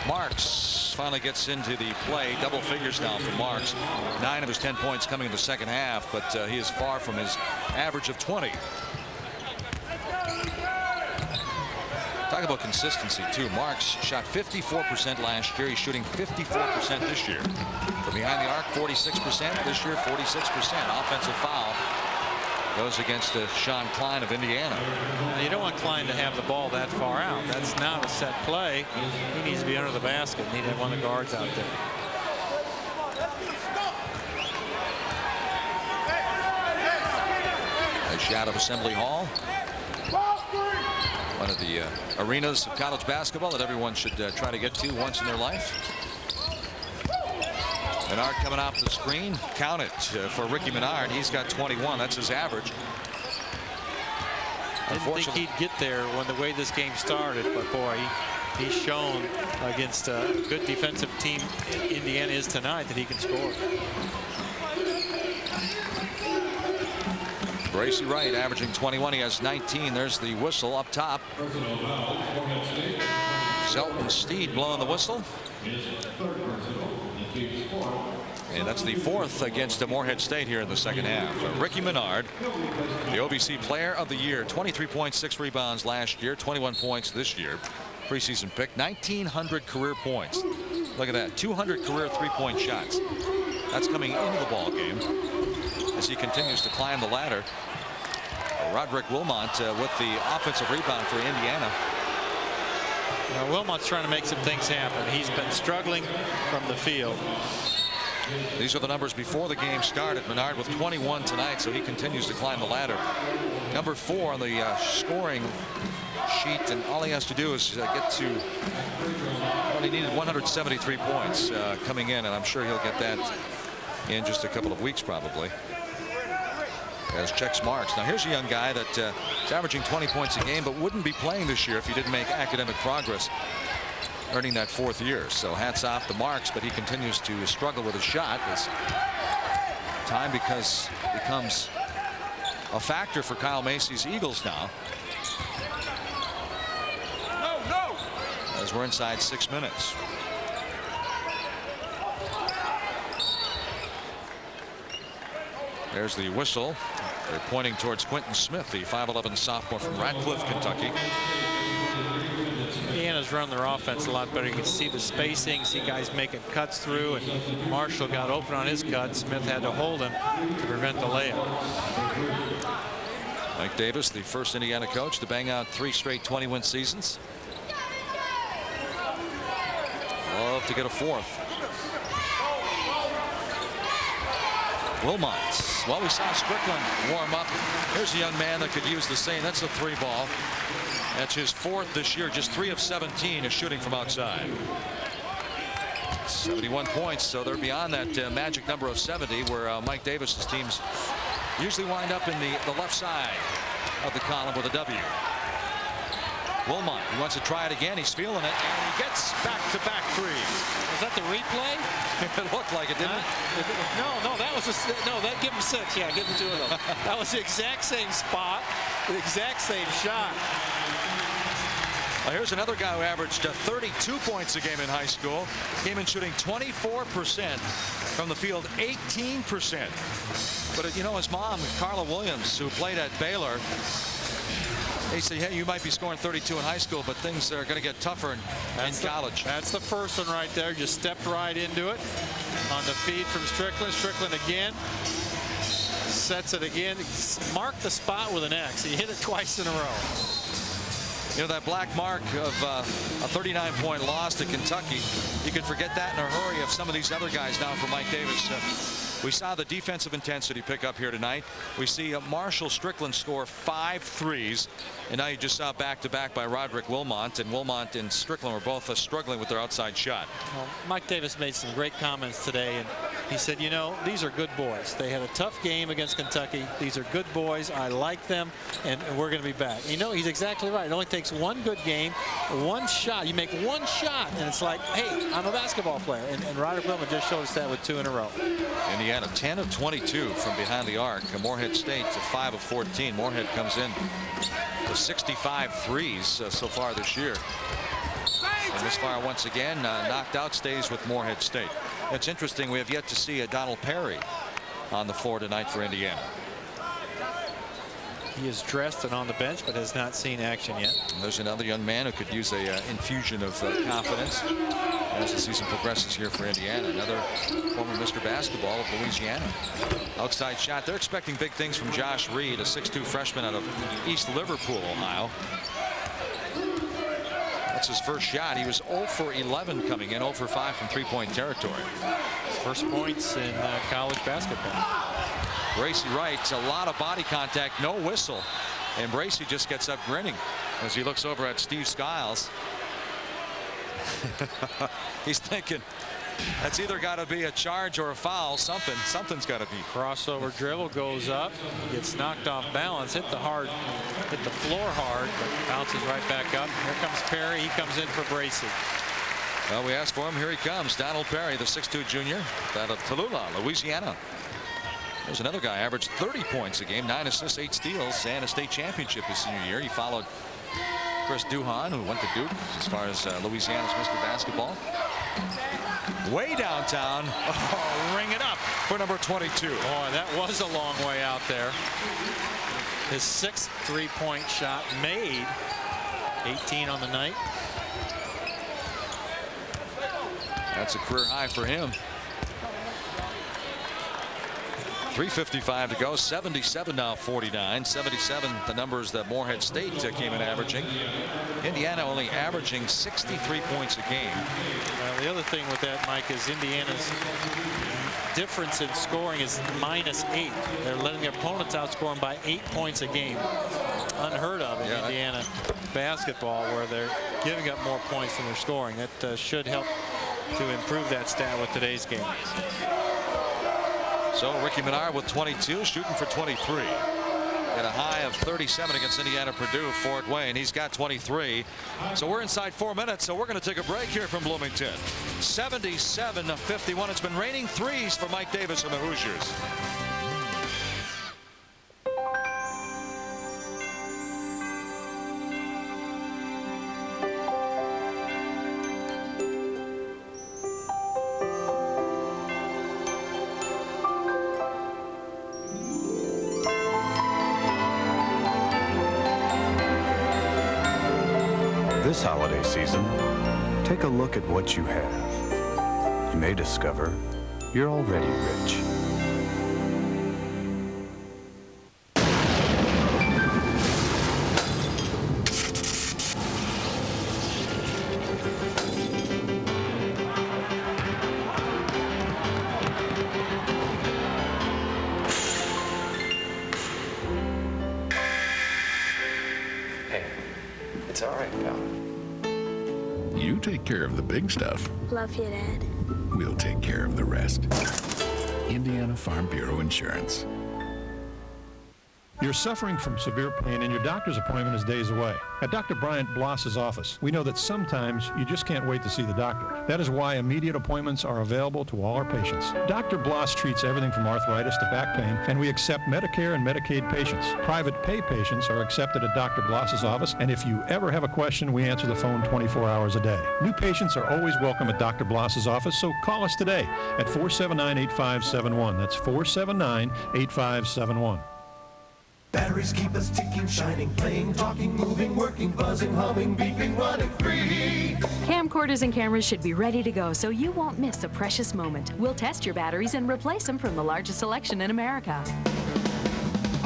Marks finally gets into the play. Double figures now for Marks. 9 of his 10 points coming in the second half, but he is far from his average of 20. Talk about consistency too. Marks shot 54% last year. He's shooting 54% this year. From behind the arc, 46%. This year, 46%. Offensive foul goes against Sean Klein of Indiana. You don't want Klein to have the ball that far out. That's not a set play. He needs to be under the basket. Need to have one of the guards out there. A shot of Assembly Hall. One of the arenas of college basketball that everyone should try to get to once in their life. Menard coming off the screen. Count it for Ricky Menard. He's got 21. That's his average. Didn't think he'd get there when the way this game started, but boy, he's shown against a good defensive team Indiana is tonight that he can score. Gracie Wright averaging 21. He has 19. There's the whistle up top. Zelton Steed blowing the whistle. And that's the 4th against Morehead State here in the second half. Ricky Menard, the OVC Player of the Year. 23 points, 6 rebounds last year. 21 points this year. Preseason pick. 1,900 career points. Look at that. 200 career three-point shots. That's coming into the ball game as he continues to climb the ladder. Roderick Wilmot with the offensive rebound for Indiana. Wilmot's trying to make some things happen. He's been struggling from the field. These are the numbers before the game started. Menard with 21 tonight, so he continues to climb the ladder. Number 4 on the scoring sheet, and all he has to do is get to, well, he needed 173 points coming in, and I'm sure he'll get that in just a couple of weeks probably. As checks Marks. Now here's a young guy that is averaging 20 points a game, but wouldn't be playing this year if he didn't make academic progress, earning that 4th year. So hats off to Marks, but he continues to struggle with his shot as time becomes a factor for Kyle Macy's Eagles now. As we're inside 6 minutes. There's the whistle. They're pointing towards Quentin Smith, the 5'11 sophomore from Radcliffe, Kentucky. Indiana's run their offense a lot better. You can see the spacing, see guys making cuts through, and Marshall got open on his cut. Smith had to hold him to prevent the layup. Mike Davis, the first Indiana coach to bang out 3 straight 20-win seasons. Love to get a 4th. Wilmot. Well, we saw Strickland warm up. Here's a young man that could use the same. That's a 3 ball. That's his 4th this year. Just 3 of 17 is shooting from outside. 71 points, so they're beyond that magic number of 70, where Mike Davis's teams usually wind up in the left side of the column with a W. Wilmot, he wants to try it again. He's feeling it, and he gets back-to-back threes. Was that the replay? It looked like it, didn't it? No, that was that give him 6. Yeah, give him 2 of them. That was the exact same spot, the exact same shot. Well, here's another guy who averaged 32 points a game in high school. Came in shooting 24% from the field, 18%. But you know, his mom, Carla Williams, who played at Baylor, they say, hey, you might be scoring 32 in high school, but things are going to get tougher in college. That's the first one right there. Just stepped right into it on the feed from Strickland. Strickland again. Sets it again. Marked the spot with an X. He hit it twice in a row. You know, that black mark of a 39-point loss to Kentucky, you could forget that in a hurry of some of these other guys now for Mike Davis. We saw the defensive intensity pick up here tonight. We see Marshall Strickland score 5 threes, and now you just saw back-to-back by Roderick Wilmot, and Wilmot and Strickland were both struggling with their outside shot. Well, Mike Davis made some great comments today, and he said, you know, these are good boys. They had a tough game against Kentucky. These are good boys. I like them, and we're going to be back. You know, he's exactly right. It only takes one good game, one shot. You make one shot, and it's like, hey, I'm a basketball player. And Roderick Wilmot just showed us that with 2 in a row. Indiana 10 of 22 from behind the arc. Morehead State to 5 of 14. Morehead comes in with 65 threes so far this year. And misfire once again, knocked out, stays with Morehead State. It's interesting, we have yet to see Donald Perry on the floor tonight for Indiana. He is dressed and on the bench, but has not seen action yet. And there's another young man who could use a infusion of confidence as the season progresses here for Indiana. Another former Mr. Basketball of Louisiana. Outside shot. They're expecting big things from Josh Reed, a 6'2 freshman out of East Liverpool, Ohio. That's his first shot. He was 0 for 11 coming in, 0 for 5 from three-point territory. First points in college basketball. Bracy Wright, a lot of body contact, no whistle. And Bracy just gets up grinning as he looks over at Steve Skiles. He's thinking, that's either got to be a charge or a foul. Something's got to be. Crossover dribble goes up, gets knocked off balance, hit the floor hard, but bounces right back up. Here comes Perry. He comes in for Bracy. Well, we asked for him. Here he comes, Donald Perry, the 6'2 junior out of Tallulah, Louisiana. There's another guy, averaged 30 points a game, 9 assists, 8 steals, and a state championship his senior year. He followed Chris Duhon, who went to Duke as far as Louisiana's Mr. Basketball. Way downtown. Oh, ring it up for number 22. Boy, that was a long way out there. His 6th three-point shot made. 18 on the night. That's a career high for him. 3:55 to go. 77 now, 49. 77 the numbers that Morehead State came in averaging. Indiana only averaging 63 points a game. The other thing with that, Mike, is Indiana's difference in scoring is -8. They're letting their opponents outscore them by 8 points a game. Unheard of in Indiana basketball, where they're giving up more points than they're scoring. That should help to improve that stat with today's game. So Ricky Menard with 22, shooting for 23. At a high of 37 against Indiana Purdue, Fort Wayne. He's got 23. So we're inside 4 minutes, so we're going to take a break here from Bloomington. 77-51. It's been raining threes for Mike Davis and the Hoosiers. This holiday season, take a look at what you have. You may discover you're already rich. Hey, it's all right, pal. You take care of the big stuff. Love you, Dad. We'll take care of the rest. Indiana Farm Bureau Insurance. You're suffering from severe pain and your doctor's appointment is days away. At Dr. Bryant Bloss's office, we know that sometimes you just can't wait to see the doctor. That is why immediate appointments are available to all our patients. Dr. Bloss treats everything from arthritis to back pain, and we accept Medicare and Medicaid patients. Private pay patients are accepted at Dr. Bloss's office, and if you ever have a question, we answer the phone 24 hours a day. New patients are always welcome at Dr. Bloss's office, so call us today at 479-8571. That's 479-8571. Batteries keep us ticking, shining, playing, talking, moving, working, buzzing, humming, beeping, running free. Camcorders and cameras should be ready to go so you won't miss a precious moment. We'll test your batteries and replace them from the largest selection in America.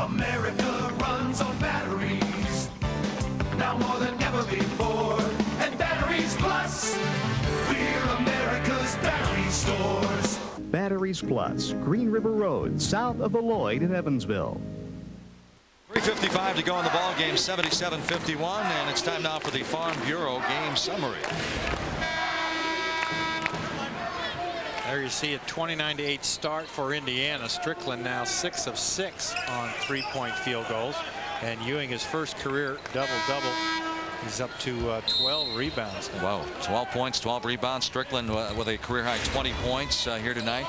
America runs on batteries, now more than ever before. And Batteries Plus, we're America's battery stores. Batteries Plus, Green River Road, south of the Lloyd in Evansville. 3:55 to go in the ball game, 77-51, and it's time now for the Farm Bureau game summary. There you see a 29-8 start for Indiana. Strickland now 6 of 6 on 3-point field goals, and Ewing his first career double-double. He's up to 12 rebounds now. Wow, 12 points, 12 rebounds. Strickland with a career-high 20 points here tonight.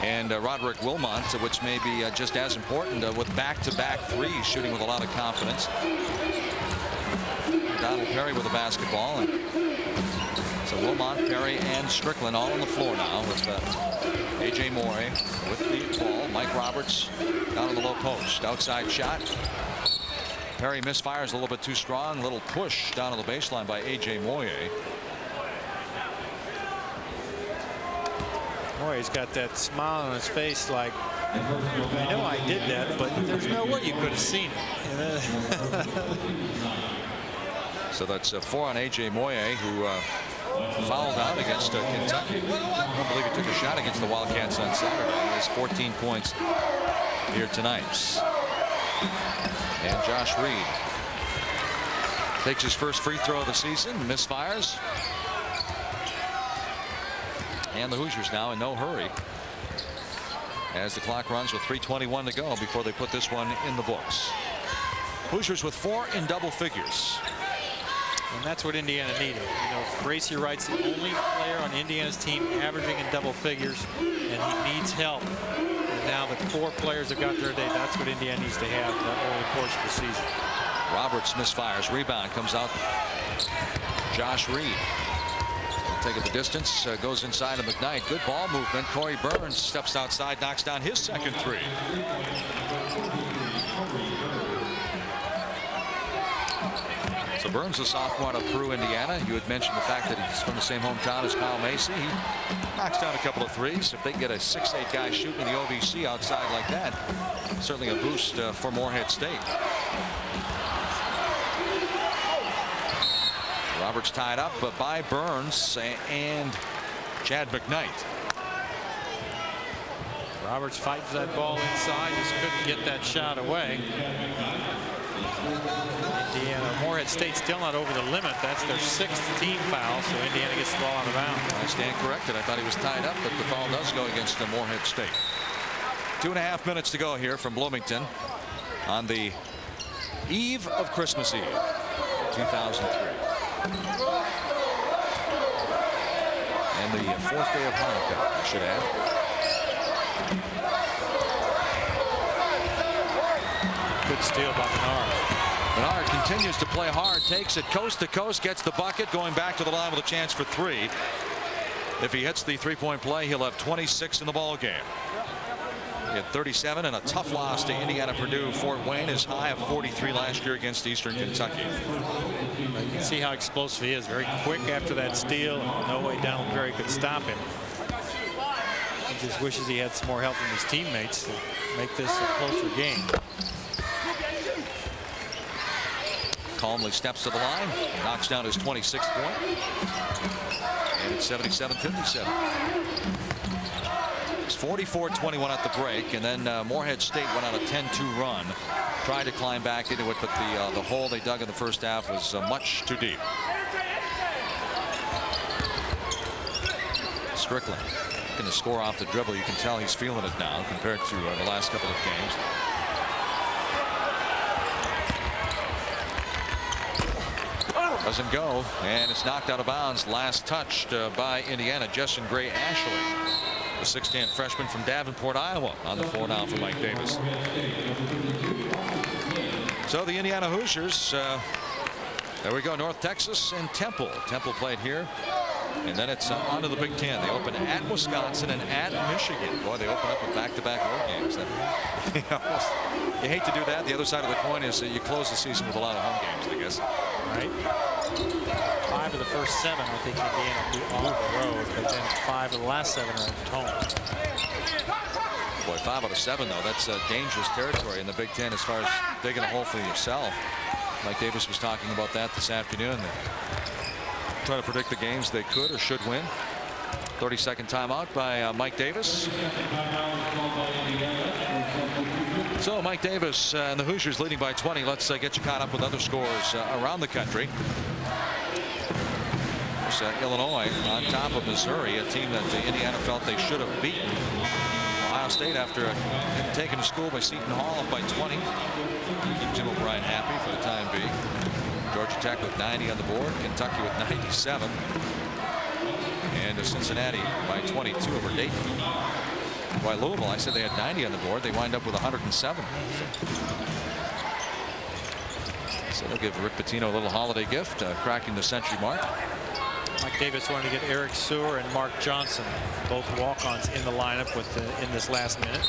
And Roderick Wilmot, which may be just as important, with back-to-back threes, shooting with a lot of confidence. Donald Perry with the basketball. And so Wilmot, Perry, and Strickland all on the floor now with A.J. Morey with the ball. Mike Roberts down on the low post. Outside shot. Perry misfires a little bit too strong. Little push down on the baseline by A.J. Moyer. Moyer's got that smile on his face like, I know I did that, but there's no way you could have seen it. So that's 4 on A.J. Moyer, who fouled out against Kentucky. I don't believe he took a shot against the Wildcats on Saturday. He has 14 points here tonight. And Josh Reed takes his first free throw of the season, misfires. And the Hoosiers now in no hurry as the clock runs with 3:21 to go before they put this one in the books. Hoosiers with 4 in double figures. And that's what Indiana needed. You know, Gracie Wright's the only player on Indiana's team averaging in double figures, and he needs help. And now that 4 players have got there today, that's what Indiana needs to have the early portion of the season. Roberts misfires. Rebound comes out. Josh Reed. Take it the distance, goes inside of McKnight. Good ball movement. Corey Burns steps outside, knocks down his second three. So Burns, a sophomore out of Peru, Indiana. You had mentioned the fact that he's from the same hometown as Kyle Macy. He knocks down a couple of threes. If they can get a 6'8" guy shooting in the OVC outside like that, certainly a boost for Morehead State. Roberts tied up by Burns and Chad McKnight. Roberts fights that ball inside, just couldn't get that shot away. Indiana, Morehead State still not over the limit. That's their 6th team foul, so Indiana gets the ball out of bounds. I stand corrected. I thought he was tied up, but the foul does go against the Morehead State. 2.5 minutes to go here from Bloomington on the eve of Christmas Eve, 2003. And the 4th day of Hanukkah, I should add. Good steal by Menard. Menard continues to play hard, takes it coast to coast, gets the bucket, going back to the line with a chance for 3. If he hits the 3-point play, he'll have 26 in the ball game. He had 37 and a tough loss to Indiana Purdue. Fort Wayne, his high of 43 last year against Eastern Kentucky. You can see how explosive he is. Very quick after that steal. No way Donald Perry could stop him. He just wishes he had some more help from his teammates to make this a closer game. Calmly steps to the line, knocks down his 26th point. And it's 77-57. It's 44-21 at the break, and then Morehead State went on a 10-2 run. Tried to climb back into it, but the hole they dug in the first half was much too deep. Strickland going to score off the dribble. You can tell he's feeling it now compared to the last couple of games. Doesn't go, and it's knocked out of bounds. Last touched by Indiana, Justin Gray Ashley, the 6'10" freshman from Davenport, Iowa, on the floor now for Mike Davis. So the Indiana Hoosiers, there we go, North Texas and Temple. Temple played here, and then it's on to the Big Ten. They open at Wisconsin and at Michigan. Boy, they open up with back-to-back road games. You hate to do that. The other side of the coin is that you close the season with a lot of home games, I guess. Right. 5 of the first 7, I think Indiana will be on the road, but then 5 of the last 7 are at home. Boy, 5 out of 7, though, that's dangerous territory in the Big Ten as far as digging a hole for yourself. Mike Davis was talking about that this afternoon. Trying to predict the games they could or should win. 30-second timeout by Mike Davis. So Mike Davis and the Hoosiers leading by 20. Let's get you caught up with other scores around the country. Illinois on top of Missouri, a team that Indiana felt they should have beaten. Ohio State, after getting taken to school by Seton Hall, up by 20. Keep Jim O'Brien happy for the time being. Georgia Tech with 90 on the board. Kentucky with 97. And Cincinnati by 22 over Dayton. By Louisville, I said they had 90 on the board. They wind up with 107. So they'll give Rick Pitino a little holiday gift, cracking the century mark. Mike Davis wanted to get Eric Sewer and Mark Johnson, both walk-ons, in the lineup in this last minute.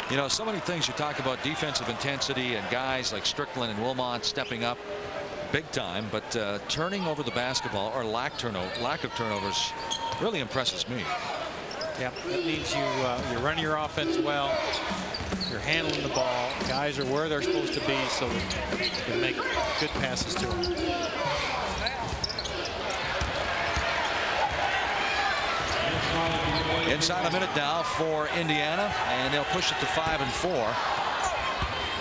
You know, so many things you talk about, defensive intensity and guys like Strickland and Wilmot stepping up big time, but turning over the basketball or lack of turnovers really impresses me. Yep, that means you run your offense well. You're handling the ball. Guys are where they're supposed to be, so you can make good passes to them. Inside a minute now for Indiana, and they'll push it to 5 and 4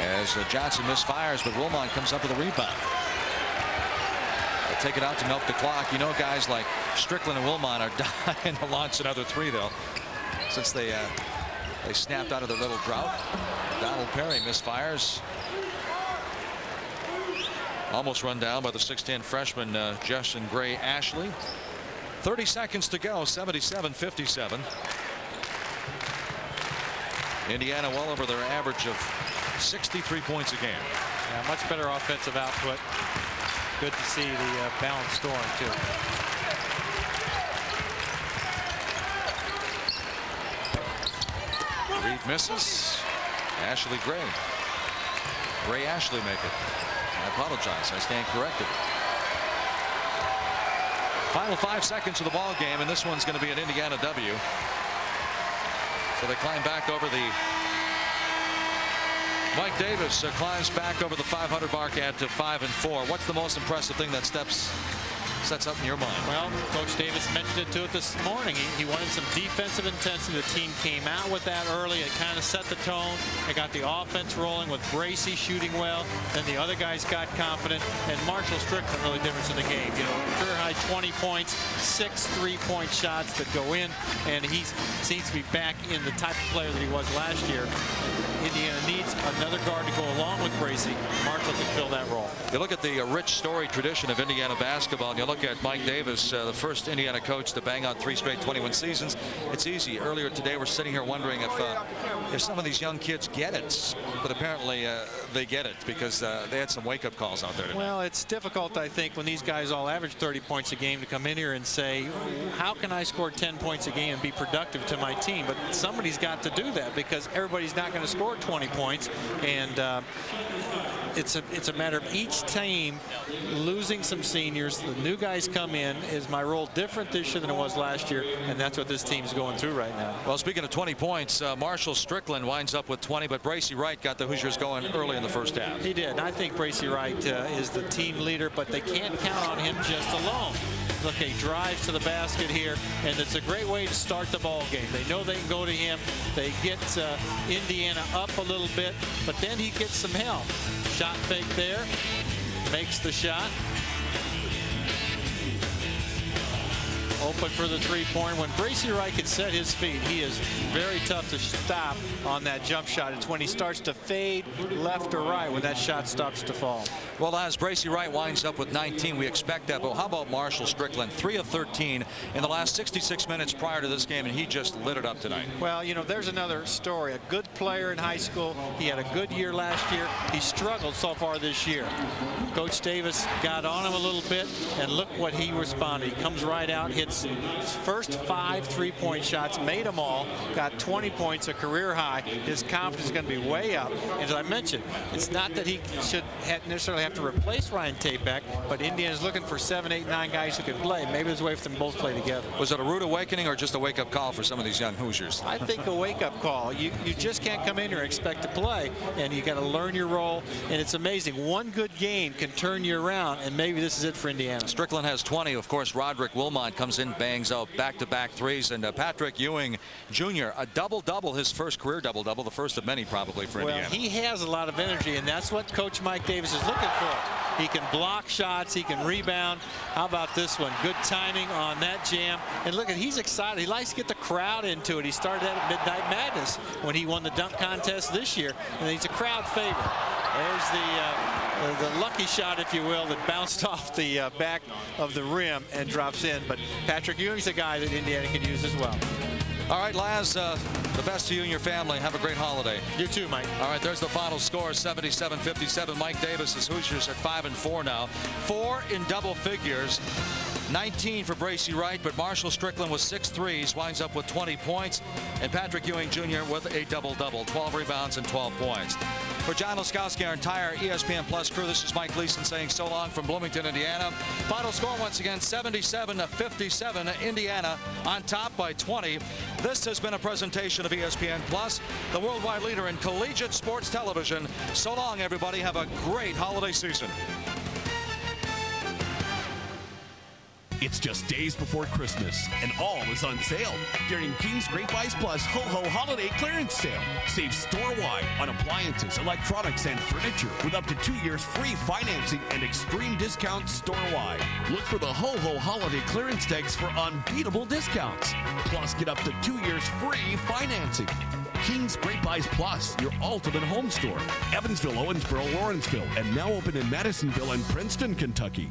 as Johnson misfires, but Wilmot comes up with a rebound. They'll take it out to milk the clock. You know, guys like Strickland and Wilmot are dying to launch another three, though, since they snapped out of their little drought. Donald Perry misfires. Almost run down by the 6'10" freshman Justin Gray Ashley. 30 seconds to go. 77-57. Indiana well over their average of 63 points a game. Yeah, much better offensive output. Good to see the balanced scoring too. Reed misses. Ashley Gray. Gray Ashley make it. I apologize. I stand corrected. Final 5 seconds of the ball game, and this one's going to be an Indiana W. So they climb back over the. Mike Davis climbs back over the 500 mark at 5 and 4. What's the most impressive thing that sets up in your mind? Well, Coach Davis mentioned it to it this morning. He wanted some defensive intensity. The team came out with that early. It kind of set the tone. They got the offense rolling with Bracey shooting well. Then the other guys got confident. And Marshall Strickland really difference in the game. You know, career high 20 points, 6 3-point shots that go in. And he seems to be back in the type of player that he was last year. Indiana needs another guard to go along with Bracey. Marshall can fill that role. You look at the rich storied tradition of Indiana basketball, and you look at Mike Davis, the first Indiana coach to bang out 3 straight 21 seasons. It's easy. Earlier today, we're sitting here wondering if some of these young kids get it, but apparently they get it because they had some wake-up calls out there today. Well, it's difficult, I think, when these guys all average 30 points a game to come in here and say, how can I score 10 points a game and be productive to my team? But somebody's got to do that because everybody's not going to score 20 points, and it's a matter of each team losing some seniors. The new guys come in. Is my role different this year than it was last year? And that's what this team's going through right now. Well, speaking of 20 points, Marshall Strickland winds up with 20, but Bracey Wright got the Hoosiers going early in the first half. He did. I think Bracey Wright is the team leader, but they can't count on him just alone. Look, he drives to the basket here, and it's a great way to start the ball game. They know they can go to him. They get Indiana up a little bit, but then he gets some help. Shot fake there, makes the shot. Open for the three-point. When Bracey Wright can set his feet, he is very tough to stop on that jump shot. It's when he starts to fade left or right when that shot stops to fall. Well, as Bracey Wright winds up with 19, we expect that. But how about Marshall Strickland? 3 of 13 in the last 66 minutes prior to this game, and he just lit it up tonight. Well, you know, there's another story. A good player in high school. He had a good year last year. He struggled so far this year. Coach Davis got on him a little bit, and look what he responded. He comes right out, hit hits. His first 5 3-point shots, made them all, got 20 points, a career high. His confidence is going to be way up. And as I mentioned, it's not that he should necessarily have to replace Ryan Tate-Beck, but Indiana's looking for 7, 8, 9 guys who can play. Maybe there's a way for them both play together. Was it a rude awakening or just a wake-up call for some of these young Hoosiers? I think a wake-up call. You just can't come in here and expect to play, and you got to learn your role. And it's amazing. One good game can turn you around, and maybe this is it for Indiana. Strickland has 20. Of course, Roderick Wilmot comes in, bangs out back-to-back threes, and Patrick Ewing Jr. a double-double, his first career double-double, the first of many probably for Indiana. Well, he has a lot of energy, and that's what Coach Mike Davis is looking for. He can block shots, he can rebound. How about this one? Good timing on that jam. And look, he's excited. He likes to get the crowd into it. He started that at Midnight Madness when he won the dunk contest this year, and he's a crowd favorite. There's the lucky shot, if you will, that bounced off the back of the rim and drops in. But Patrick Ewing's a guy that Indiana can use as well. All right, Laz, the best to you and your family. Have a great holiday. You too, Mike. All right, there's the final score, 77-57. Mike Davis' Hoosiers at 5-4 now. 4 in double figures. 19 for Bracy Wright, but Marshall Strickland with 6 threes, winds up with 20 points. And Patrick Ewing Jr. with a double-double, 12 rebounds and 12 points. For John Laskowski, our entire ESPN Plus crew, this is Mike Gleason saying so long from Bloomington, Indiana. Final score once again, 77-57. Indiana on top by 20. This has been a presentation of ESPN Plus, the worldwide leader in collegiate sports television. So long, everybody. Have a great holiday season. It's just days before Christmas, and all is on sale during King's Great Buys Plus Ho-Ho Holiday Clearance Sale. Save store-wide on appliances, electronics, and furniture with up to 2 years free financing and extreme discounts store-wide. Look for the Ho-Ho Holiday Clearance tags for unbeatable discounts. Plus, get up to 2 years free financing. King's Great Buys Plus, your ultimate home store. Evansville, Owensboro, Lawrenceville, and now open in Madisonville and Princeton, Kentucky.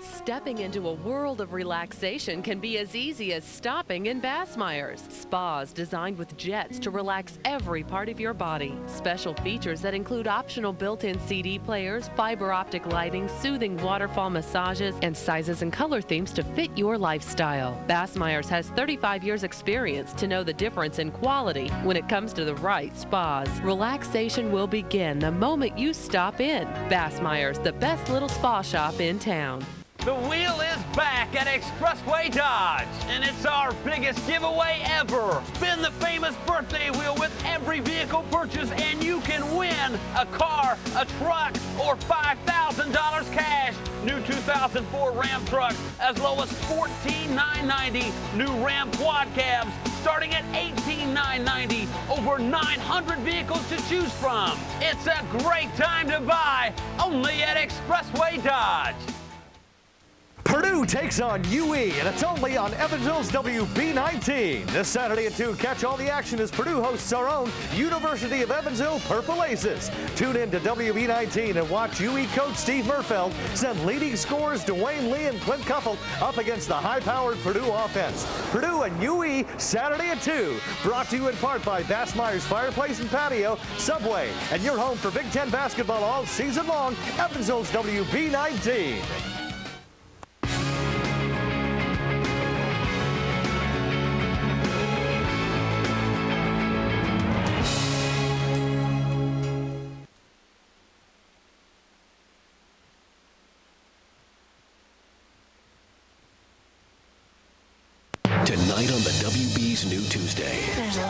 Stepping into a world of relaxation can be as easy as stopping in Bassmeyer's. Spas designed with jets to relax every part of your body. Special features that include optional built-in CD players, fiber optic lighting, soothing waterfall massages, and sizes and color themes to fit your lifestyle. Bassmeyer's has 35 years experience to know the difference in quality when it comes to the right spas. Relaxation will begin the moment you stop in. Bassmeyer's, the best little spa shop in town. The wheel is back at Expressway Dodge, and it's our biggest giveaway ever. Spin the famous birthday wheel with every vehicle purchase, and you can win a car, a truck, or $5,000 cash. New 2004 Ram trucks as low as $14,990. New Ram quad cabs starting at $18,990. Over 900 vehicles to choose from. It's a great time to buy, only at Expressway Dodge. Purdue takes on UE, and it's only on Evansville's WB19. This Saturday at 2, catch all the action as Purdue hosts our own University of Evansville Purple Aces. Tune in to WB19 and watch UE coach Steve Murfeld send leading scorers Dwayne Lee and Clint Cuffle up against the high-powered Purdue offense. Purdue and UE, Saturday at 2. Brought to you in part by Bassmeyer's Fireplace and Patio, Subway, and your home for Big Ten basketball all season long, Evansville's WB19. Tonight on the WB's New Tuesday. There's a